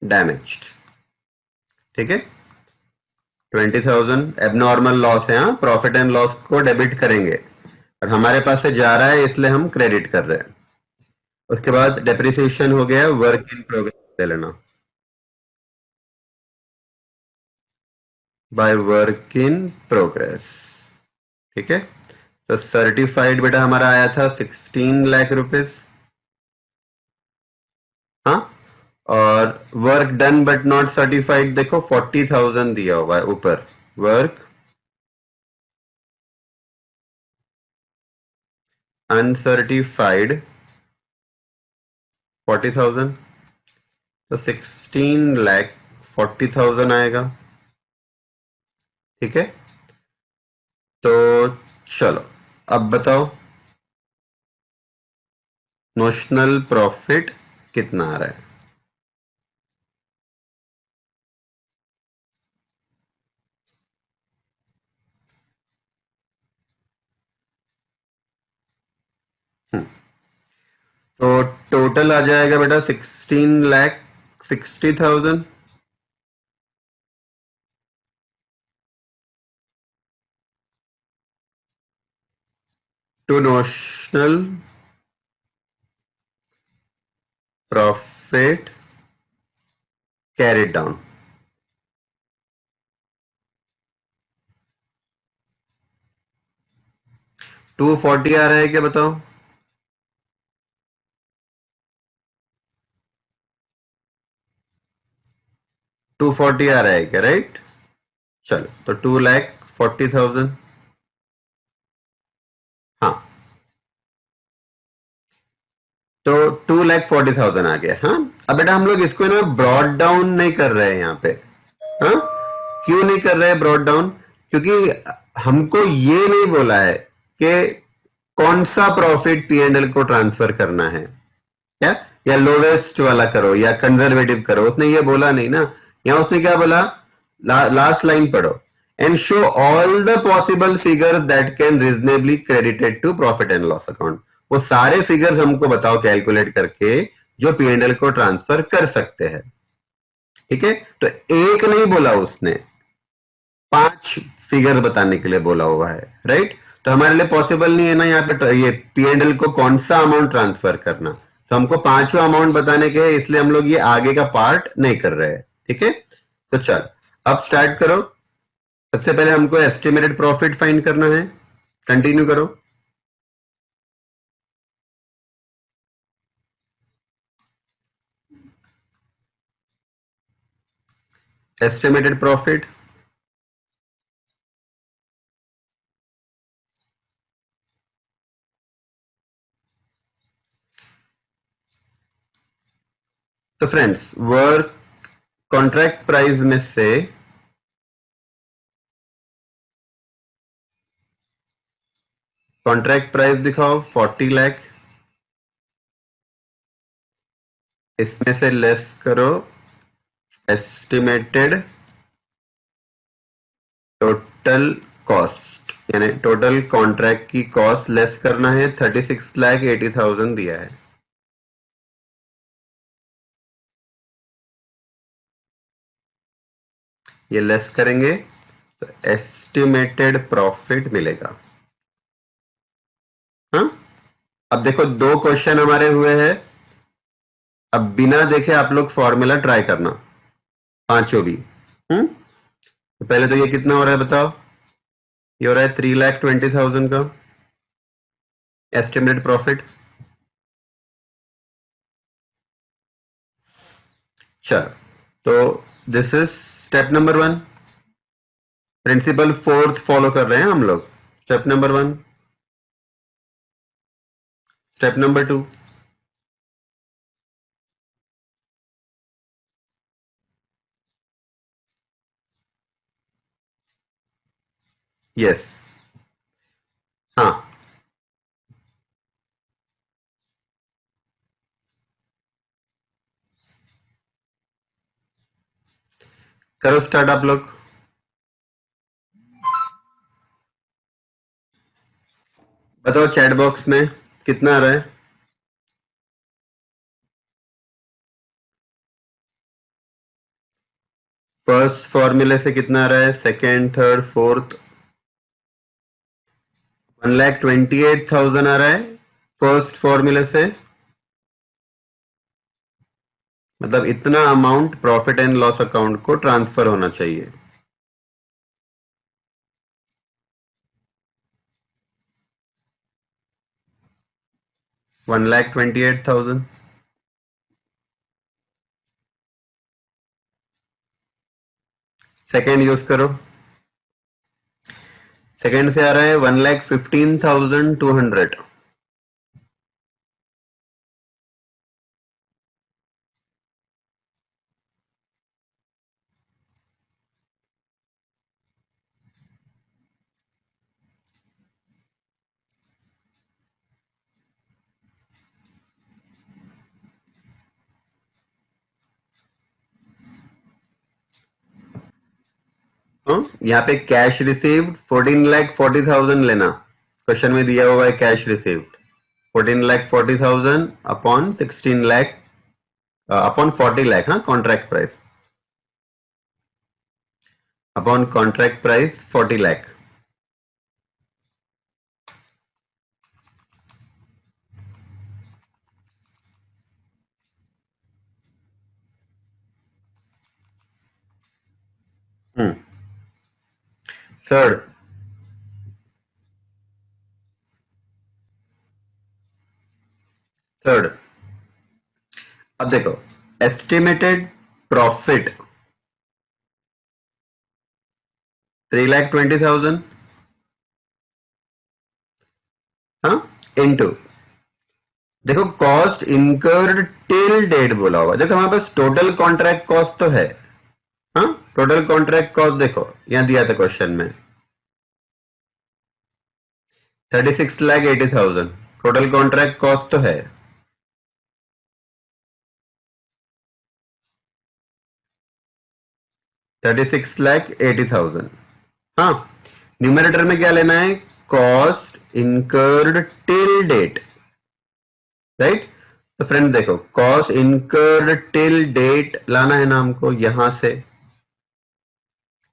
डैमेज्ड, ठीक है। 20,000 एबनॉर्मल लॉस है, हाँ, प्रॉफिट एंड लॉस को डेबिट करेंगे और हमारे पास से जा रहा है इसलिए हम क्रेडिट कर रहे हैं। उसके बाद डेप्रिसिएशन हो गया, वर्क इन प्रोग्रेस ले लेना, बाय वर्क इन प्रोग्रेस। ठीक है, तो सर्टिफाइड बेटा हमारा आया था 16 लाख रुपीज, हाँ, और work done but not certified देखो 40,000 दिया हुआ है ऊपर, वर्क अनसर्टिफाइड 40,000, तो 16,40,000 आएगा। ठीक है, तो चलो अब बताओ नोशनल प्रॉफिट कितना आ रहा है। तो टोटल आ जाएगा बेटा 16,60,000। To notional profit carried down. 240 आ रहा है क्या बताओ? 240 आ रहा है क्या, राइट? चलो तो 2,40,000, हाँ, तो 2,40,000 आ गया। हाँ, अब बेटा हम लोग इसको ना ब्रॉड डाउन नहीं कर रहे हैं यहाँ पे। हाँ, क्यों नहीं कर रहे हैं ब्रॉड डाउन? क्योंकि हमको ये नहीं बोला है कि कौन सा प्रॉफिट पी एंड एल को ट्रांसफर करना है, क्या, या लोवेस्ट वाला करो या कंजर्वेटिव करो, उसने ये बोला नहीं ना। यहाँ उसने क्या बोला, लास्ट लाइन पढ़ो, and show all the possible figure that can reasonably credited to profit and loss account. वो सारे फिगर्स हमको बताओ कैलकुलेट करके जो पी एंड एल को ट्रांसफर कर सकते हैं। ठीक है, तो एक नहीं बोला उसने, 5 फिगर बताने के लिए बोला हुआ है, राइट? तो हमारे लिए पॉसिबल नहीं है ना यहाँ पे ये पी एंड एल को कौन सा अमाउंट ट्रांसफर करना, तो हमको पांचों अमाउंट बताने के हैं, इसलिए हम लोग ये आगे का पार्ट नहीं कर रहे हैं। ठीक है, तो चल अब स्टार्ट करो। सबसे पहले हमको एस्टिमेटेड प्रॉफिट फाइंड करना है, कंटिन्यू करो। एस्टिमेटेड प्रॉफिट, तो फ्रेंड्स वर्क कॉन्ट्रैक्ट प्राइस में से कॉन्ट्रैक्ट प्राइस दिखाओ 40 लाख, इसमें से लेस करो एस्टिमेटेड टोटल कॉस्ट, यानी टोटल कॉन्ट्रैक्ट की कॉस्ट लेस करना है, 36,80,000 दिया है। ये लेस करेंगे तो एस्टिमेटेड प्रॉफिट मिलेगा। हाँ, अब देखो दो क्वेश्चन हमारे हुए हैं, अब बिना देखे आप लोग फॉर्मूला ट्राई करना, पांचों भी। तो पहले तो ये कितना हो रहा है बताओ, ये हो रहा है 3,20,000 का एस्टिमेटेड प्रॉफिट। चलो, तो this is step number 1, principle fourth follow कर रहे हैं हम लोग। Step number 1, step number 2, yes, हाँ, करो स्टार्ट आप लोग। बताओ चैट बॉक्स में कितना आ रहा है। फर्स्ट फॉर्मूले से कितना आ रहा है, सेकेंड थर्ड फोर्थ, 1,28,000 आ रहा है फर्स्ट फॉर्मूले से। मतलब इतना amount profit and loss account को ट्रांसफर होना चाहिए। $1,28,000। सेकेंड यूज करो, सेकेंड से आ रहा है 1,15,200। यहाँ पे कैश रिसीव्ड 14,40,000 लेना, क्वेश्चन में दिया हुआ है cash received 14,40,000 upon 16 lakh upon 40 lakh, हाँ contract price, upon contract price 40 lakh. Third, third अब देखो, एस्टिमेटेड प्रॉफिट 3,20,000, हाँ, इनटू, देखो कॉस्ट इनकर्ड टिल डेट बोला हुआ, देखो हमारे पास टोटल कॉन्ट्रैक्ट कॉस्ट तो है, हाँ टोटल कॉन्ट्रैक्ट कॉस्ट देखो यहां दिया था क्वेश्चन में 36,80,000, टोटल कॉन्ट्रैक्ट कॉस्ट तो है। 36,80,000, हाँ, न्यूमरेटर में क्या लेना है, cost incurred till date, right. तो फ्रेंड देखो कॉस्ट इनकर्ड टिल डेट लाना है ना हमको यहां से,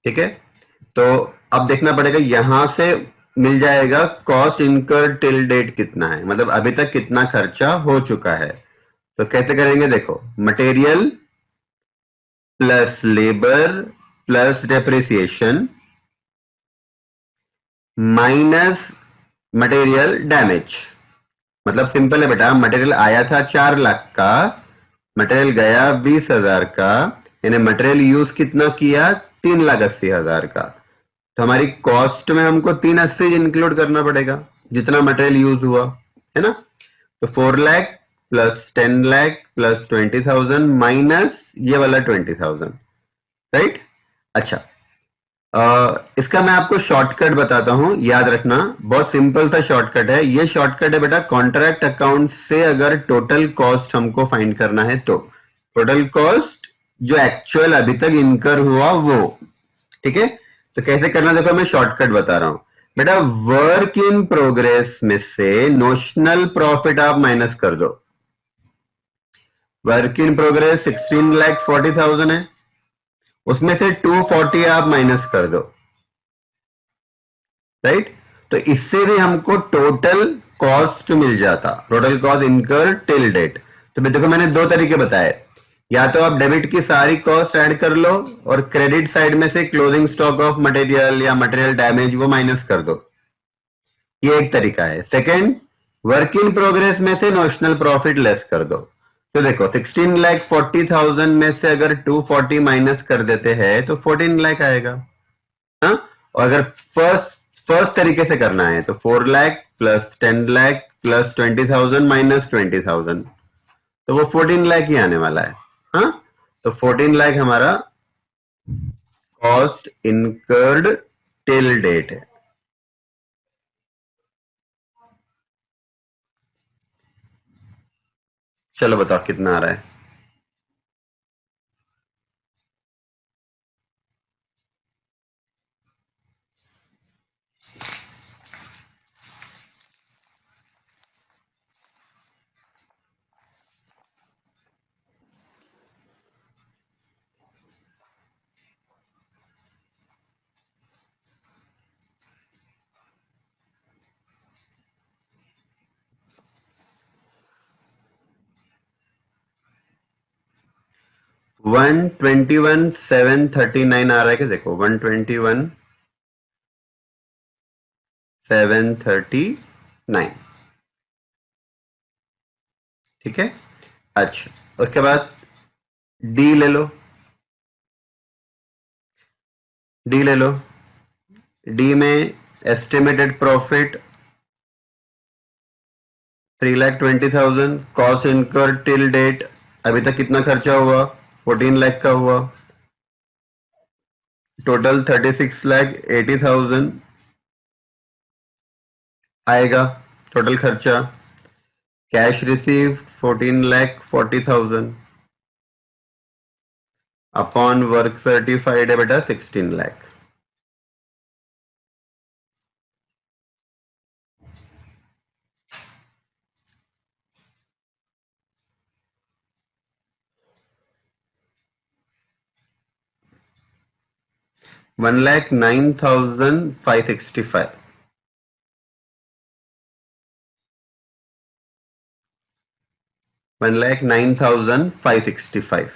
ठीक है। तो अब देखना पड़ेगा यहां से मिल जाएगा कॉस्ट इनकर्ड टिल डेट कितना है, मतलब अभी तक कितना खर्चा हो चुका है। तो कैसे करेंगे, देखो material plus labour plus depreciation minus material damage. मतलब सिंपल है बेटा, मटेरियल आया था 4 लाख का, मटेरियल गया 20,000 का, यानी मटेरियल यूज कितना किया, 3,80,000 का। तो हमारी कॉस्ट में हमको 380 इंक्लूड करना पड़ेगा जितना मटेरियल यूज हुआ, है ना। तो 4 lakh plus 10 lakh plus 20,000 minus ये वाला 20,000, राइट। अच्छा, इसका मैं आपको शॉर्टकट बताता हूं, याद रखना, बहुत सिंपल सा शॉर्टकट है। ये शॉर्टकट है बेटा, कॉन्ट्रैक्ट अकाउंट से अगर टोटल कॉस्ट हमको फाइंड करना है तो टोटल कॉस्ट जो एक्चुअल अभी तक इनकर हुआ वो, ठीक है। तो कैसे करना, देखो मैं शॉर्टकट बता रहा हूं बेटा, वर्क इन प्रोग्रेस में से नोशनल प्रॉफिट आप माइनस कर दो। वर्क इन प्रोग्रेस 16,40,000 है, उसमें से 240 आप माइनस कर दो, राइट। तो इससे भी हमको टोटल कॉस्ट मिल जाता, total cost incur till date. तो देखो मैंने दो तरीके बताए, या तो आप डेबिट की सारी कॉस्ट ऐड कर लो और क्रेडिट साइड में से क्लोजिंग स्टॉक ऑफ मटेरियल या मटेरियल डैमेज वो माइनस कर दो, ये एक तरीका है। सेकंड, वर्क इन प्रोग्रेस में से नोशनल प्रॉफिट लेस कर दो। तो देखो 16,40,000 में से अगर 240 माइनस कर देते हैं तो 14 लाख आएगा, हाँ। और अगर फर्स्ट तरीके से करना है तो 4 lakh plus 10 lakh plus 20,000 minus 20,000, तो वो 14 लाख ही आने वाला है, हाँ। तो 14 लाख हमारा कॉस्ट इनकर्ड टिल डेट है। चलो बताओ कितना आ रहा है। 121,739 आ रहा है क्या? देखो 121,739, ठीक है। अच्छा, उसके बाद डी ले लो, डी ले लो। डी में estimated profit 3,20,000, cost incur till date अभी तक कितना खर्चा हुआ? 14 लाख का हुआ। टोटल 36,80,000 आएगा टोटल खर्चा। Cash receive 14,40,000 upon work certified है बेटा 16 लाख। $1,09,565। $1,09,565।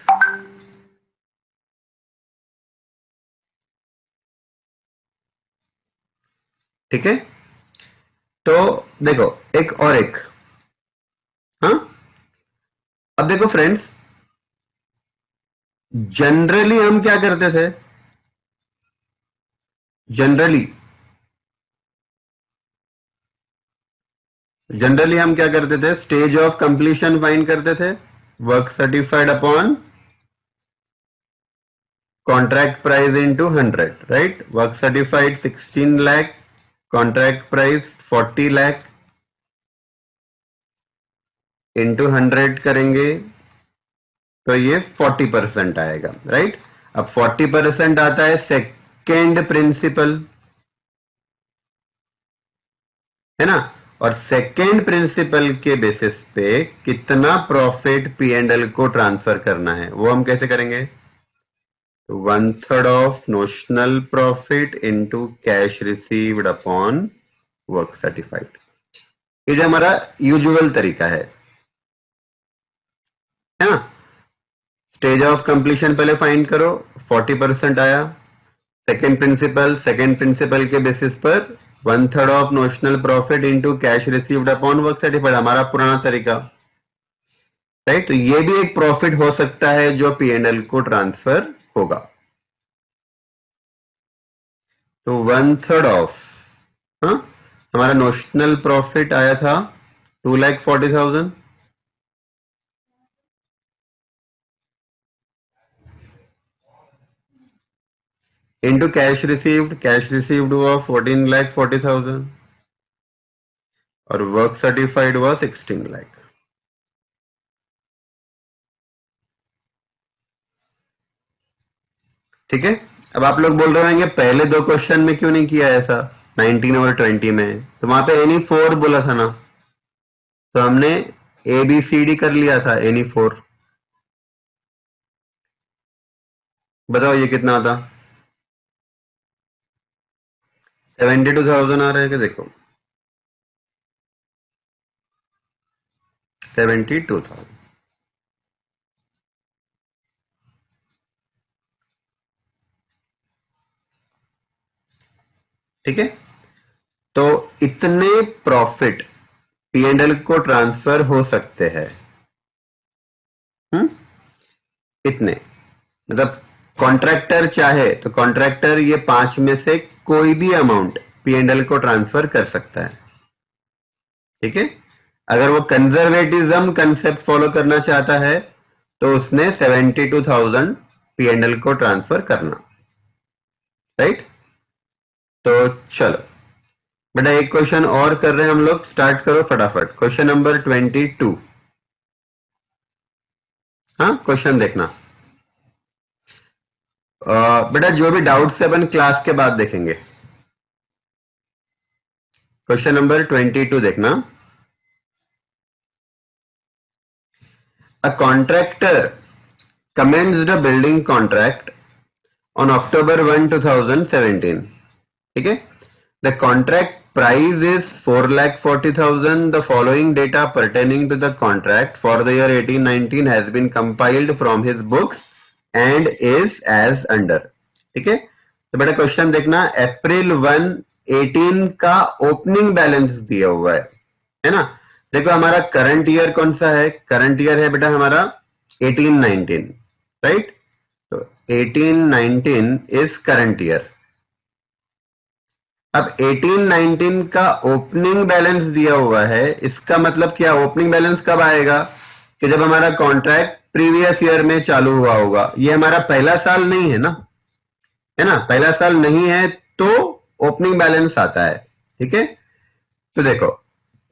ठीक है। तो देखो एक और एक, हाँ, अब देखो फ्रेंड्स, जनरली हम क्या करते थे? जनरली हम क्या करते थे? स्टेज ऑफ कंप्लीशन फाइंड करते थे, work certified upon contract price into 100, right? Work certified 16 lakh, contract price 40 lakh, into 100 करेंगे तो ये 40% आएगा, राइट? अब 40% आता है सेकेंड प्रिंसिपल, है ना? और सेकेंड प्रिंसिपल के बेसिस पे कितना प्रॉफिट पी एंड एल को ट्रांसफर करना है वो हम कैसे करेंगे? 1/3 of notional profit into cash received upon work certified. ये जो हमारा यूजुअल तरीका है ना? स्टेज ऑफ कंप्लीशन पहले फाइंड करो, 40% आया। सेकेंड प्रिंसिपल के बेसिस पर 1/3 of notional profit into cash received upon work certified, हमारा पुराना तरीका, राइट? तो ये भी एक प्रॉफिट हो सकता है जो पी एंड एल को ट्रांसफर होगा। तो 1/3 ऑफ, हाँ, हमारा नोशनल प्रॉफिट आया था 2,40,000, इनटू कैश रिसीव्ड हुआ 14,40,000 और वर्क सर्टिफाइड हुआ 16 लाख। ठीक है। अब आप लोग बोल रहे होंगे पहले दो क्वेश्चन में क्यों नहीं किया ऐसा, 19 और 20 में? तो वहां पे एनी 4 बोला था ना, तो हमने ए बी सी डी कर लिया था, एनी 4। बताओ ये कितना आता? 72,000 आ रहा है क्या? देखो 72,000। ठीक है। तो इतने प्रॉफिट पी एंड एल को ट्रांसफर हो सकते हैं। इतने, मतलब कॉन्ट्रैक्टर चाहे तो कॉन्ट्रैक्टर ये 5 में से कोई भी अमाउंट पी एंड एल को ट्रांसफर कर सकता है। ठीक है। अगर वो कंजर्वेटिज्म कंसेप्ट फॉलो करना चाहता है तो उसने 72,000 पी एंड एल को ट्रांसफर करना, राइट? तो चलो बेटा एक क्वेश्चन और कर रहे हैं हम लोग, स्टार्ट करो फटाफट। Question number 22। हाँ, क्वेश्चन देखना। बेटा जो भी डाउट्स है अपन क्लास के बाद देखेंगे। क्वेश्चन नंबर 22 देखना। A contractor commenced a building contract on October 1, 2017. ठीक है। The contract price is 4,40,000. The following data pertaining to the contract for the year 1819 has been compiled from his books and is as under. ठीक है, तो बेटा question देखना, अप्रैल 1 18 का opening balance दिया हुआ है ना। देखो हमारा करंट ईयर कौन सा है, करंट ईयर है बेटा हमारा 18-19, राइट। तो 18-19 इज करंट ईयर। अब 18-19 का ओपनिंग बैलेंस दिया हुआ है, इसका मतलब क्या, ओपनिंग बैलेंस कब आएगा कि जब हमारा कॉन्ट्रैक्ट प्रीवियस ईयर में चालू हुआ होगा। ये हमारा पहला साल नहीं है ना, है ना, पहला साल नहीं है तो ओपनिंग बैलेंस आता है। ठीक है, तो देखो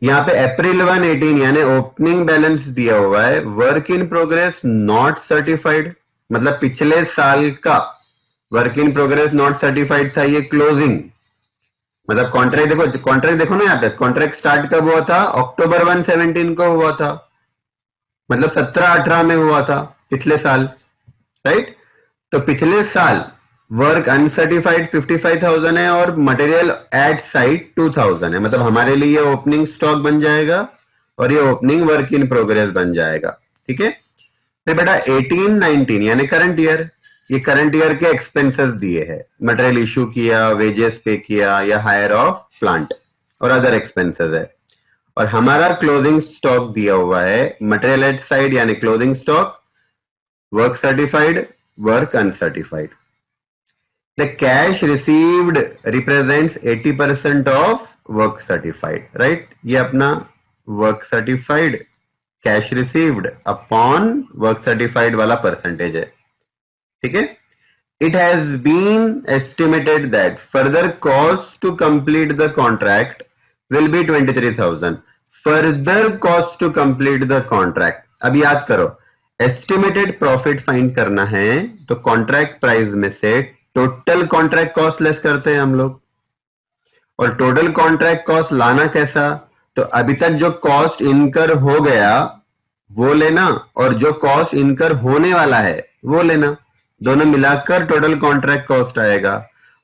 यहाँ पे अप्रैल 1 18 यानी ओपनिंग बैलेंस दिया हुआ है, work in progress not certified, मतलब पिछले साल का work in progress not certified था, ये क्लोजिंग, मतलब कॉन्ट्रैक्ट देखो, कॉन्ट्रैक्ट देखो ना, यहाँ पे कॉन्ट्रैक्ट स्टार्ट कब हुआ था, अक्टूबर 1 17 को हुआ था, मतलब 17-18 में हुआ था पिछले साल, राइट। तो पिछले साल वर्क अनसर्टिफाइड 55,000 है और मटेरियल एट साइट 2,000 है, मतलब हमारे लिए ओपनिंग स्टॉक बन जाएगा और ये ओपनिंग वर्क इन प्रोग्रेस बन जाएगा। ठीक है, फिर बेटा 18-19 यानी करंट ईयर, ये करंट ईयर के एक्सपेंसेस दिए हैं, मटेरियल इशू किया, वेजेस पे किया या हायर ऑफ प्लांट और अदर एक्सपेंसेस है। और हमारा क्लोजिंग स्टॉक दिया हुआ है, मटेरियल एट साइड यानी closing stock, work certified, work uncertified. The cash received represents 80% of work certified, right. ये अपना work certified cash received upon work certified वाला परसेंटेज है। ठीक है, it has been estimated that further cost to complete the contract will be 23,000। Further cost to complete the contract, अब याद करो, estimated profit find करना है तो कॉन्ट्रैक्ट प्राइस में से टोटल कॉन्ट्रैक्ट कॉस्ट लेस करते हैं हम लोग। और टोटल कॉन्ट्रैक्ट कॉस्ट लाना कैसा, तो अभी तक जो कॉस्ट इनकर हो गया वो लेना और जो कॉस्ट इनकर होने वाला है वो लेना, दोनों मिलाकर टोटल कॉन्ट्रैक्ट कॉस्ट आएगा।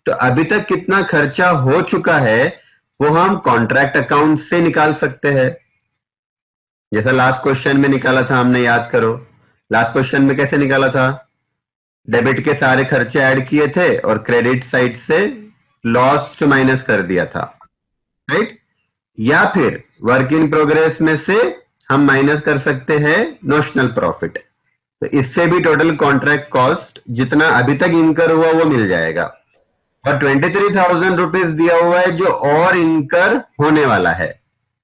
तो अभी तक कितना खर्चा हो चुका है वो हम कॉन्ट्रैक्ट अकाउंट से निकाल सकते हैं, जैसा लास्ट क्वेश्चन में निकाला था हमने, याद करो। लास्ट क्वेश्चन में कैसे निकाला था, डेबिट के सारे खर्चे ऐड किए थे और क्रेडिट साइड से लॉस्ट माइनस कर दिया था, राइट। या फिर वर्क इन प्रोग्रेस में से हम माइनस कर सकते हैं नोशनल प्रॉफिट, तो इससे भी टोटल कॉन्ट्रैक्ट कॉस्ट जितना अभी तक इनकर हुआ वो मिल जाएगा। और 23,000 रुपीज दिया हुआ है जो और इनकर होने वाला है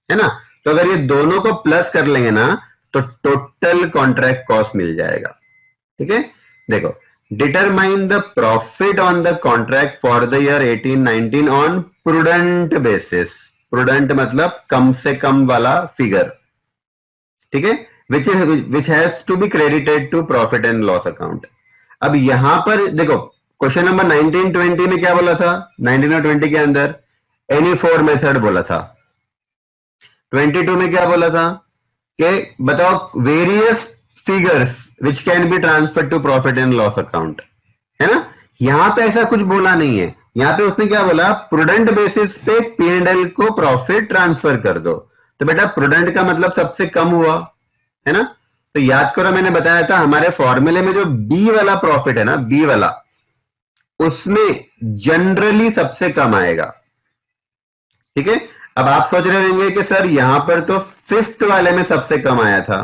ना। तो अगर ये दोनों को प्लस कर लेंगे ना तो टोटल कॉन्ट्रैक्ट कॉस्ट मिल जाएगा। ठीक है, देखो, determine the profit on the contract for the year 18-19 on prudent basis. Prudent मतलब कम से कम वाला फिगर, ठीक है, which has to be credited to profit and loss account. अब यहां पर देखो, क्वेश्चन नंबर 19-20 में क्या बोला था, 19 और 20 के अंदर एनी फोर मेथड बोला था। 22 में क्या बोला था कि बताओ various figures which can be transfer to profit and loss account, है ना। यहां पे ऐसा कुछ बोला नहीं है, यहां पे उसने क्या बोला, प्रूडेंट बेसिस पे P&L को प्रॉफिट ट्रांसफर कर दो। तो बेटा प्रूडेंट का मतलब सबसे कम हुआ, है ना। तो याद करो मैंने बताया था हमारे फॉर्मूले में जो बी वाला प्रॉफिट है ना, बी वाला, उसमें जनरली सबसे कम आएगा। ठीक है, अब आप सोच रहे होंगे कि सर यहां पर तो फिफ्थ वाले में सबसे कम आया था,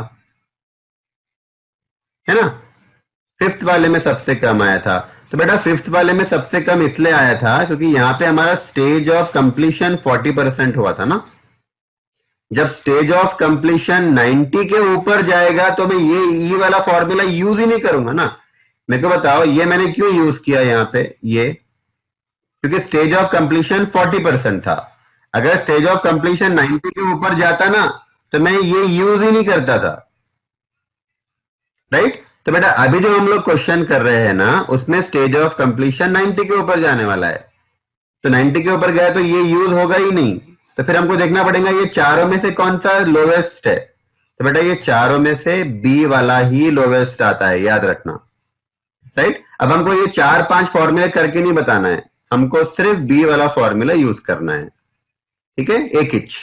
है ना, फिफ्थ वाले में सबसे कम आया था। तो बेटा फिफ्थ वाले में सबसे कम इसलिए आया था क्योंकि यहां पे हमारा स्टेज ऑफ कंप्लीशन 40% हुआ था ना। जब स्टेज ऑफ कंप्लीशन 90 के ऊपर जाएगा तो मैं ये ई वाला फॉर्मूला यूज ही नहीं करूंगा ना। मेरे को बताओ ये मैंने क्यों यूज किया यहां पे, ये क्योंकि स्टेज ऑफ कंप्लीशन 40% था। अगर स्टेज ऑफ कंप्लीशन 90 के ऊपर जाता ना तो मैं ये यूज ही नहीं करता था, राइट। तो बेटा अभी जो हम लोग क्वेश्चन कर रहे हैं ना उसमें स्टेज ऑफ कंप्लीशन 90 के ऊपर जाने वाला है, तो 90 के ऊपर गया तो ये यूज होगा ही नहीं। तो फिर हमको देखना पड़ेगा ये चारों में से कौन सा लोवेस्ट है। तो बेटा ये चारों में से बी वाला ही लोवेस्ट आता है, याद रखना, राइट। अब हमको ये 4-5 फॉर्मूले करके नहीं बताना है, हमको सिर्फ बी वाला फॉर्मूला यूज करना है। ठीक है, एक इंच।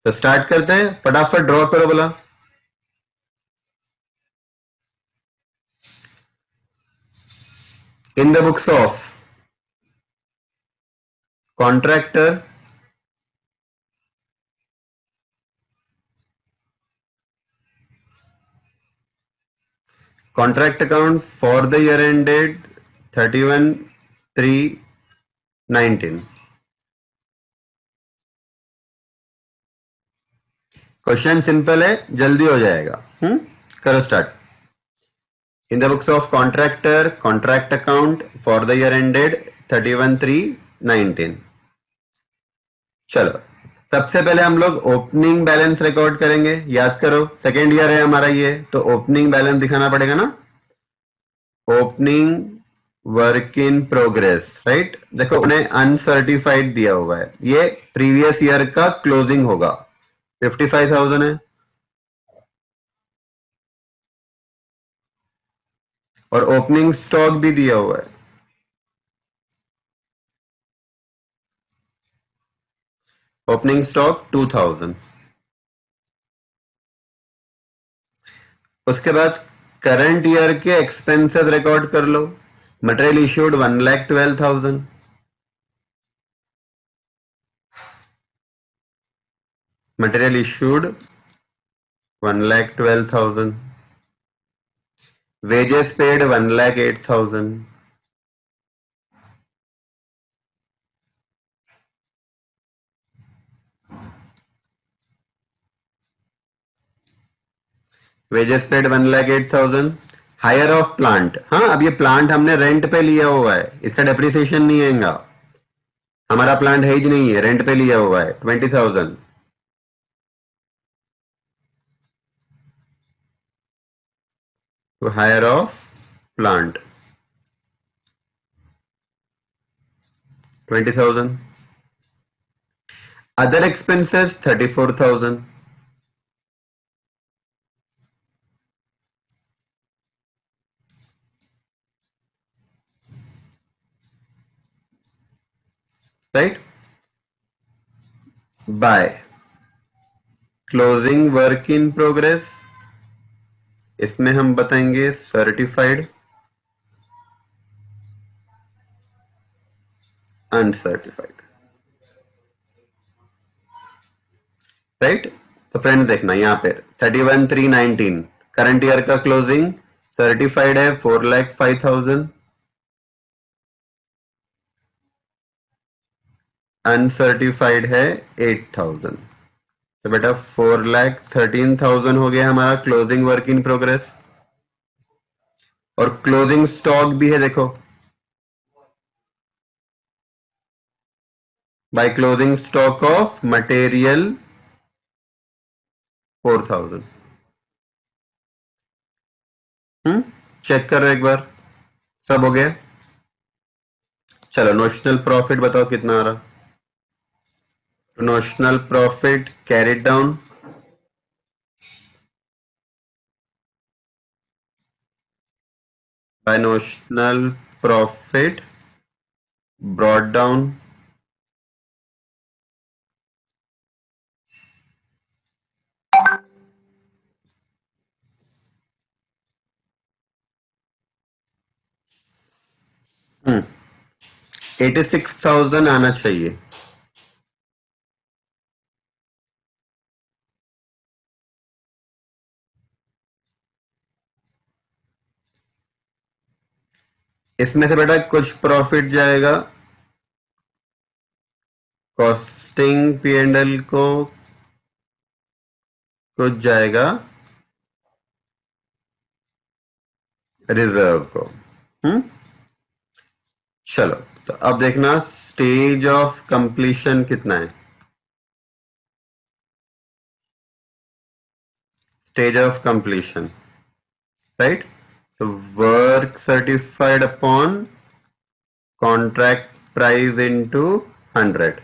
तो स्टार्ट करते हैं, फटाफट ड्रॉ करो बोला। In the books of contractor, contract account for the year ended 31/3/19. Question simple है, जल्दी हो जाएगा। करो start. In the books of contractor contract account for the year ended 31/3/19। चलो, सबसे पहले हम लोग ओपनिंग बैलेंस रिकॉर्ड करेंगे। याद करो, सेकेंड ईयर है हमारा ये, तो ओपनिंग बैलेंस दिखाना पड़ेगा ना। Opening work in progress, right. देखो उन्हें अनसर्टिफाइड दिया हुआ है, ये प्रीवियस ईयर का क्लोजिंग होगा, 55,000 है। और ओपनिंग स्टॉक भी दिया हुआ है, ओपनिंग स्टॉक 2,000। उसके बाद करंट ईयर के एक्सपेंसेस रिकॉर्ड कर लो। Material issued 1,12,000, material issued 1,12,000, wages paid 1,08,000, wages paid 1,08,000। Hire of plant, हाँ अब ये प्लांट हमने रेंट पे लिया हुआ है, इसका डेप्रिसिएशन नहीं आएगा, हमारा प्लांट है ही नहीं है, रेंट पे लिया हुआ है, 20,000। तो hire of plant 20,000। Other expenses 34,000। Right, by closing work in progress, इसमें हम बताएंगे सर्टिफाइड, अनसर्टिफाइड। राइट, तो फ्रेंड्स देखना यहाँ पे 31/3/19 करंट ईयर का क्लोजिंग, सर्टिफाइड है 4,05,000, अनसर्टिफाइड है 8,000। तो बेटा 4,13,000 हो गया हमारा क्लोजिंग वर्क इन प्रोग्रेस। और क्लोजिंग स्टॉक भी है देखो, by closing stock of material 4,000। Check करो एक बार, सब हो गया। चलो नोशनल प्रॉफिट बताओ कितना आ रहा। Notional profit carried down, by notional profit brought down, 86,000 आना चाहिए। इसमें से बेटा कुछ प्रॉफिट जाएगा कॉस्टिंग पी एंड एल को, कुछ जाएगा रिजर्व को। चलो, तो अब देखना स्टेज ऑफ कंप्लीशन कितना है। Stage of completion, right. तो work certified upon contract price into 100।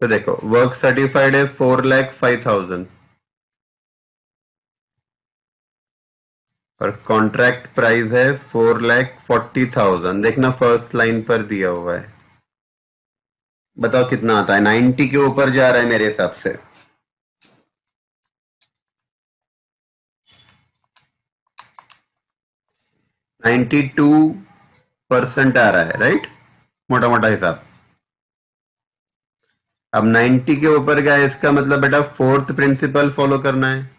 तो देखो वर्क सर्टिफाइड है 4,05,000 और कॉन्ट्रैक्ट प्राइस है 4,40,000। देखना फर्स्ट लाइन पर दिया हुआ है, बताओ कितना आता है। 90 के ऊपर जा रहा है मेरे हिसाब से। 92 परसेंट आ रहा है, राइट, मोटा मोटा हिसाब। अब 90 के ऊपर क्या है, इसका मतलब बेटा फोर्थ प्रिंसिपल फॉलो करना है।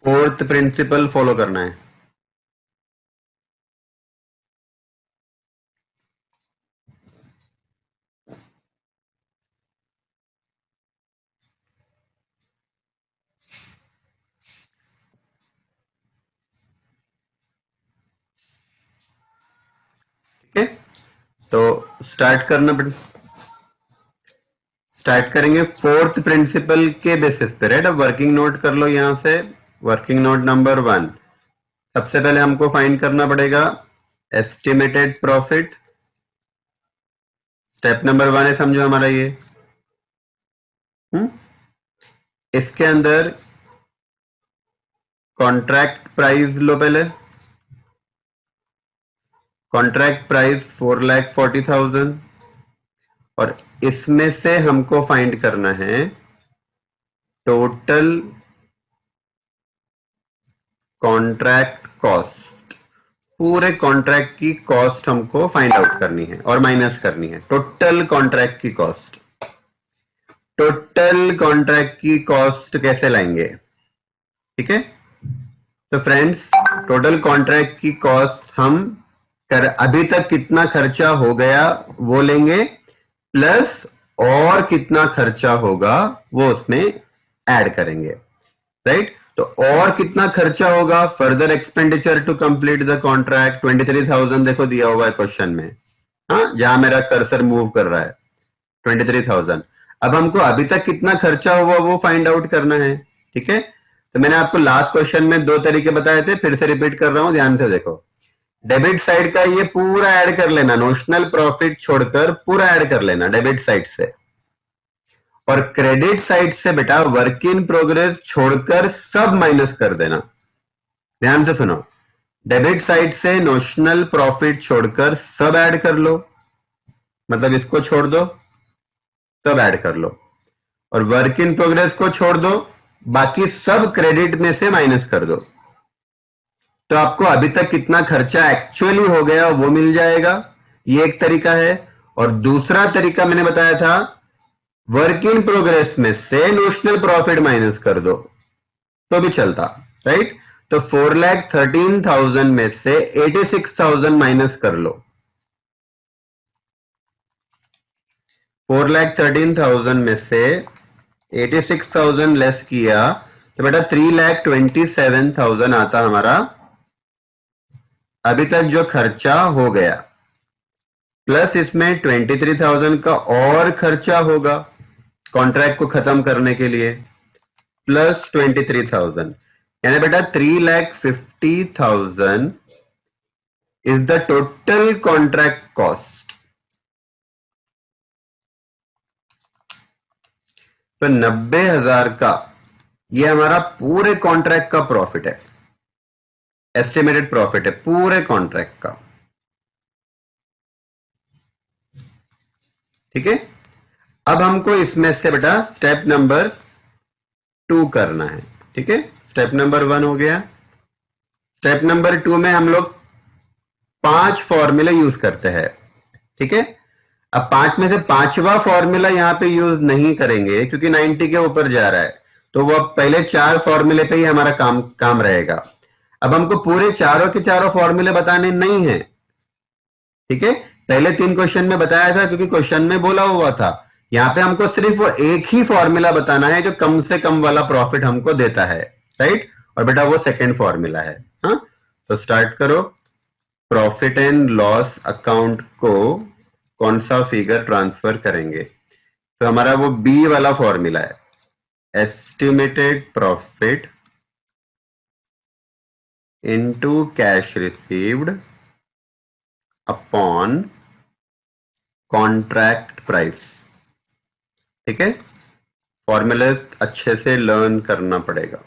फोर्थ प्रिंसिपल फॉलो करना है। ठीक है, तो स्टार्ट करेंगे फोर्थ प्रिंसिपल के बेसिस पे, राइट। अब वर्किंग नोट कर लो यहां से। वर्किंग नोट नंबर 1, सबसे पहले हमको फाइंड करना पड़ेगा एस्टिमेटेड प्रॉफिट। स्टेप नंबर 1 है, समझो हमारा ये। इसके अंदर कॉन्ट्रैक्ट प्राइस लो पहले। कॉन्ट्रैक्ट प्राइस 4,40,000, और इसमें से हमको फाइंड करना है टोटल कॉन्ट्रैक्ट कॉस्ट। पूरे कॉन्ट्रैक्ट की कॉस्ट हमको फाइंड आउट करनी है और माइनस करनी है। टोटल कॉन्ट्रैक्ट की कॉस्ट। टोटल कॉन्ट्रैक्ट की कॉस्ट कैसे लाएंगे? ठीक है, तो फ्रेंड्स, टोटल कॉन्ट्रैक्ट की कॉस्ट हम अभी तक कितना खर्चा हो गया वो लेंगे, प्लस और कितना खर्चा होगा वो उसमें ऐड करेंगे, राइट। तो और कितना खर्चा होगा? Further expenditure to complete the contract 23,000 देखो दिया हुआ है क्वेश्चन में, हाँ, जहां मेरा कर्सर मूव कर रहा है 23,000। अब हमको अभी तक कितना खर्चा हुआ वो फाइंड आउट करना है। ठीक है, तो मैंने आपको लास्ट क्वेश्चन में 2 तरीके बताए थे, फिर से रिपीट कर रहा हूं, ध्यान से देखो। डेबिट साइड का ये पूरा ऐड कर लेना, नोशनल प्रॉफिट छोड़कर पूरा ऐड कर लेना डेबिट साइड से। और क्रेडिट साइड से बेटा वर्क इन प्रोग्रेस छोड़कर सब माइनस कर देना। ध्यान से सुनो, डेबिट साइड से नोशनल प्रॉफिट छोड़कर सब ऐड कर लो, मतलब इसको छोड़ दो, सब ऐड कर लो। और वर्क इन प्रोग्रेस को छोड़ दो, बाकी सब क्रेडिट में से माइनस कर दो। तो आपको अभी तक कितना खर्चा एक्चुअली हो गया वो मिल जाएगा। ये एक तरीका है। और दूसरा तरीका मैंने बताया था, वर्क इन प्रोग्रेस में से नोशनल प्रॉफिट माइनस कर दो तो भी चलता, राइट। तो 4,13,000 में से 86,000 माइनस कर लो। 4,13,000 में से 86,000 लेस किया तो बेटा 3,27,000 आता हमारा अभी तक जो खर्चा हो गया, प्लस इसमें 23,000 का और खर्चा होगा कॉन्ट्रैक्ट को खत्म करने के लिए, प्लस 23,000, यानी बेटा 3,50,000 is the total contract cost. तो 90,000 का ये हमारा पूरे कॉन्ट्रैक्ट का प्रॉफिट है, एस्टिमेटेड प्रॉफिट है पूरे कॉन्ट्रैक्ट का। ठीक है, अब हमको इसमें से बेटा स्टेप नंबर 2 करना है। ठीक है, स्टेप नंबर 1 हो गया। स्टेप नंबर 2 में हम लोग 5 फॉर्मूले यूज करते हैं। ठीक है, अब 5 में से 5वां फॉर्मूला यहां पे यूज नहीं करेंगे क्योंकि 90 के ऊपर जा रहा है, तो वो पहले 4 फॉर्मूले पे ही हमारा काम रहेगा। अब हमको पूरे चारों के चारों फॉर्मूले बताने नहीं है। ठीक है, पहले 3 क्वेश्चन में बताया था क्योंकि क्वेश्चन में बोला हुआ था। यहां पे हमको सिर्फ वो एक ही फॉर्मूला बताना है जो कम से कम वाला प्रॉफिट हमको देता है, राइट। और बेटा वो सेकंड फॉर्मूला है। हाँ, तो स्टार्ट करो। प्रॉफिट एंड लॉस अकाउंट को कौन सा फिगर ट्रांसफर करेंगे? तो हमारा वो बी वाला फॉर्मूला है, estimated profit into cash received upon contract price. ठीक है, फॉर्मूले अच्छे से लर्न करना पड़ेगा।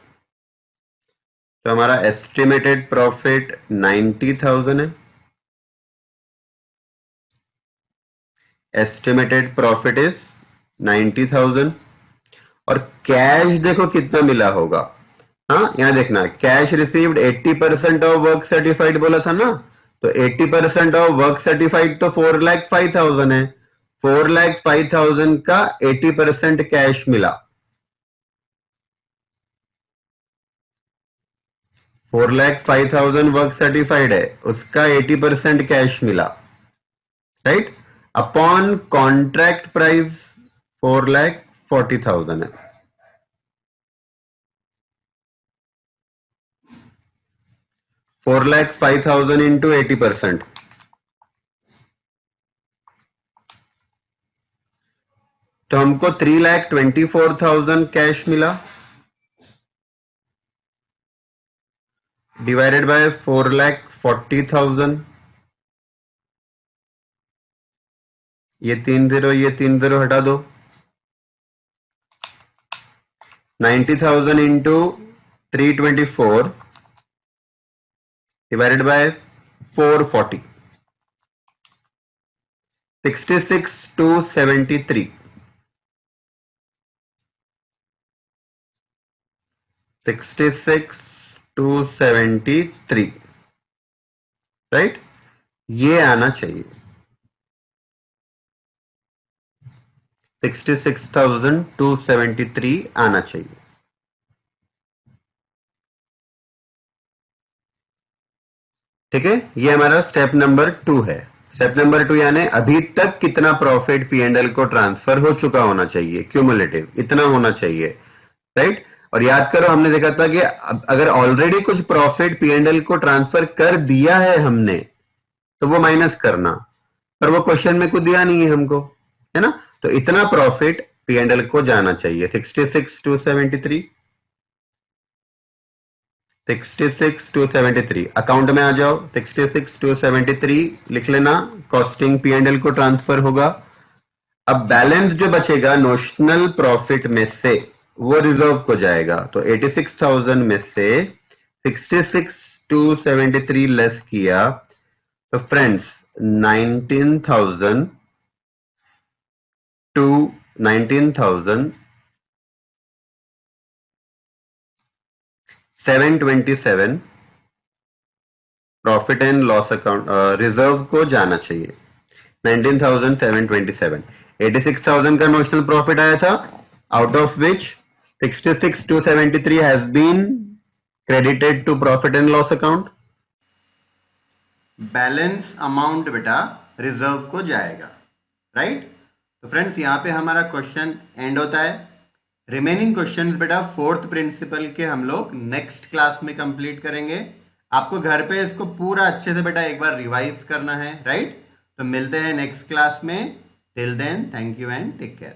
तो हमारा एस्टिमेटेड प्रॉफिट 90,000 है। Estimated profit is 90,000। और कैश देखो कितना मिला होगा। हाँ, यहां देखना, cash received 80% of work certified बोला था ना, तो 80% ऑफ वर्क सर्टिफाइड तो 4,05,000 है। 4,05,000 का 80% कैश मिला। 4,05,000 वर्क सर्टिफाइड है, उसका 80% कैश मिला, राइट। अपॉन कॉन्ट्रैक्ट प्राइस 4,40,000 है। 4,05,000 इंटू 80%, तो हमको 3,24,000 कैश मिला, डिवाइडेड बाय 4,40,000। ये 3 0 हटा दो। 90,000 इंटू 324 डिवाइडेड बाय 440, 66,273। 66,273, राइट। ये आना चाहिए, 66,273 आना चाहिए। ठीक है, ये हमारा स्टेप नंबर 2 है। स्टेप नंबर 2 यानी अभी तक कितना प्रॉफिट P&L को ट्रांसफर हो चुका होना चाहिए, क्यूमुलेटिव इतना होना चाहिए, राइट। और याद करो, हमने देखा था कि अगर ऑलरेडी कुछ प्रॉफिट P&L को ट्रांसफर कर दिया है हमने, तो वो माइनस करना, पर वो क्वेश्चन में कुछ दिया नहीं है हमको, है ना। तो इतना प्रॉफिट P&L को जाना चाहिए, 66,273। 66,273 अकाउंट में आ जाओ, 66,273 लिख लेना, कॉस्टिंग P&L को ट्रांसफर होगा। अब बैलेंस जो बचेगा नोशनल प्रॉफिट में से, वो रिजर्व को जाएगा, तो 86,000 में से 66,273 लेस किया, तो friends 19,727 profit and loss account reserve को जाना चाहिए। 19,727, 86,000 का नोशनल प्रॉफिट आया था, out of which 66,273 has been credited to profit and loss account. Balance amount बेटा रिजर्व को जाएगा, राइट। तो फ्रेंड्स यहाँ पे हमारा क्वेश्चन एंड होता है। रिमेनिंग क्वेश्चंस बेटा फोर्थ प्रिंसिपल के हम लोग नेक्स्ट क्लास में कंप्लीट करेंगे। आपको घर पे इसको पूरा अच्छे से बेटा एक बार रिवाइज करना है, राइट। तो मिलते हैं नेक्स्ट क्लास में। Till then, thank you and take care.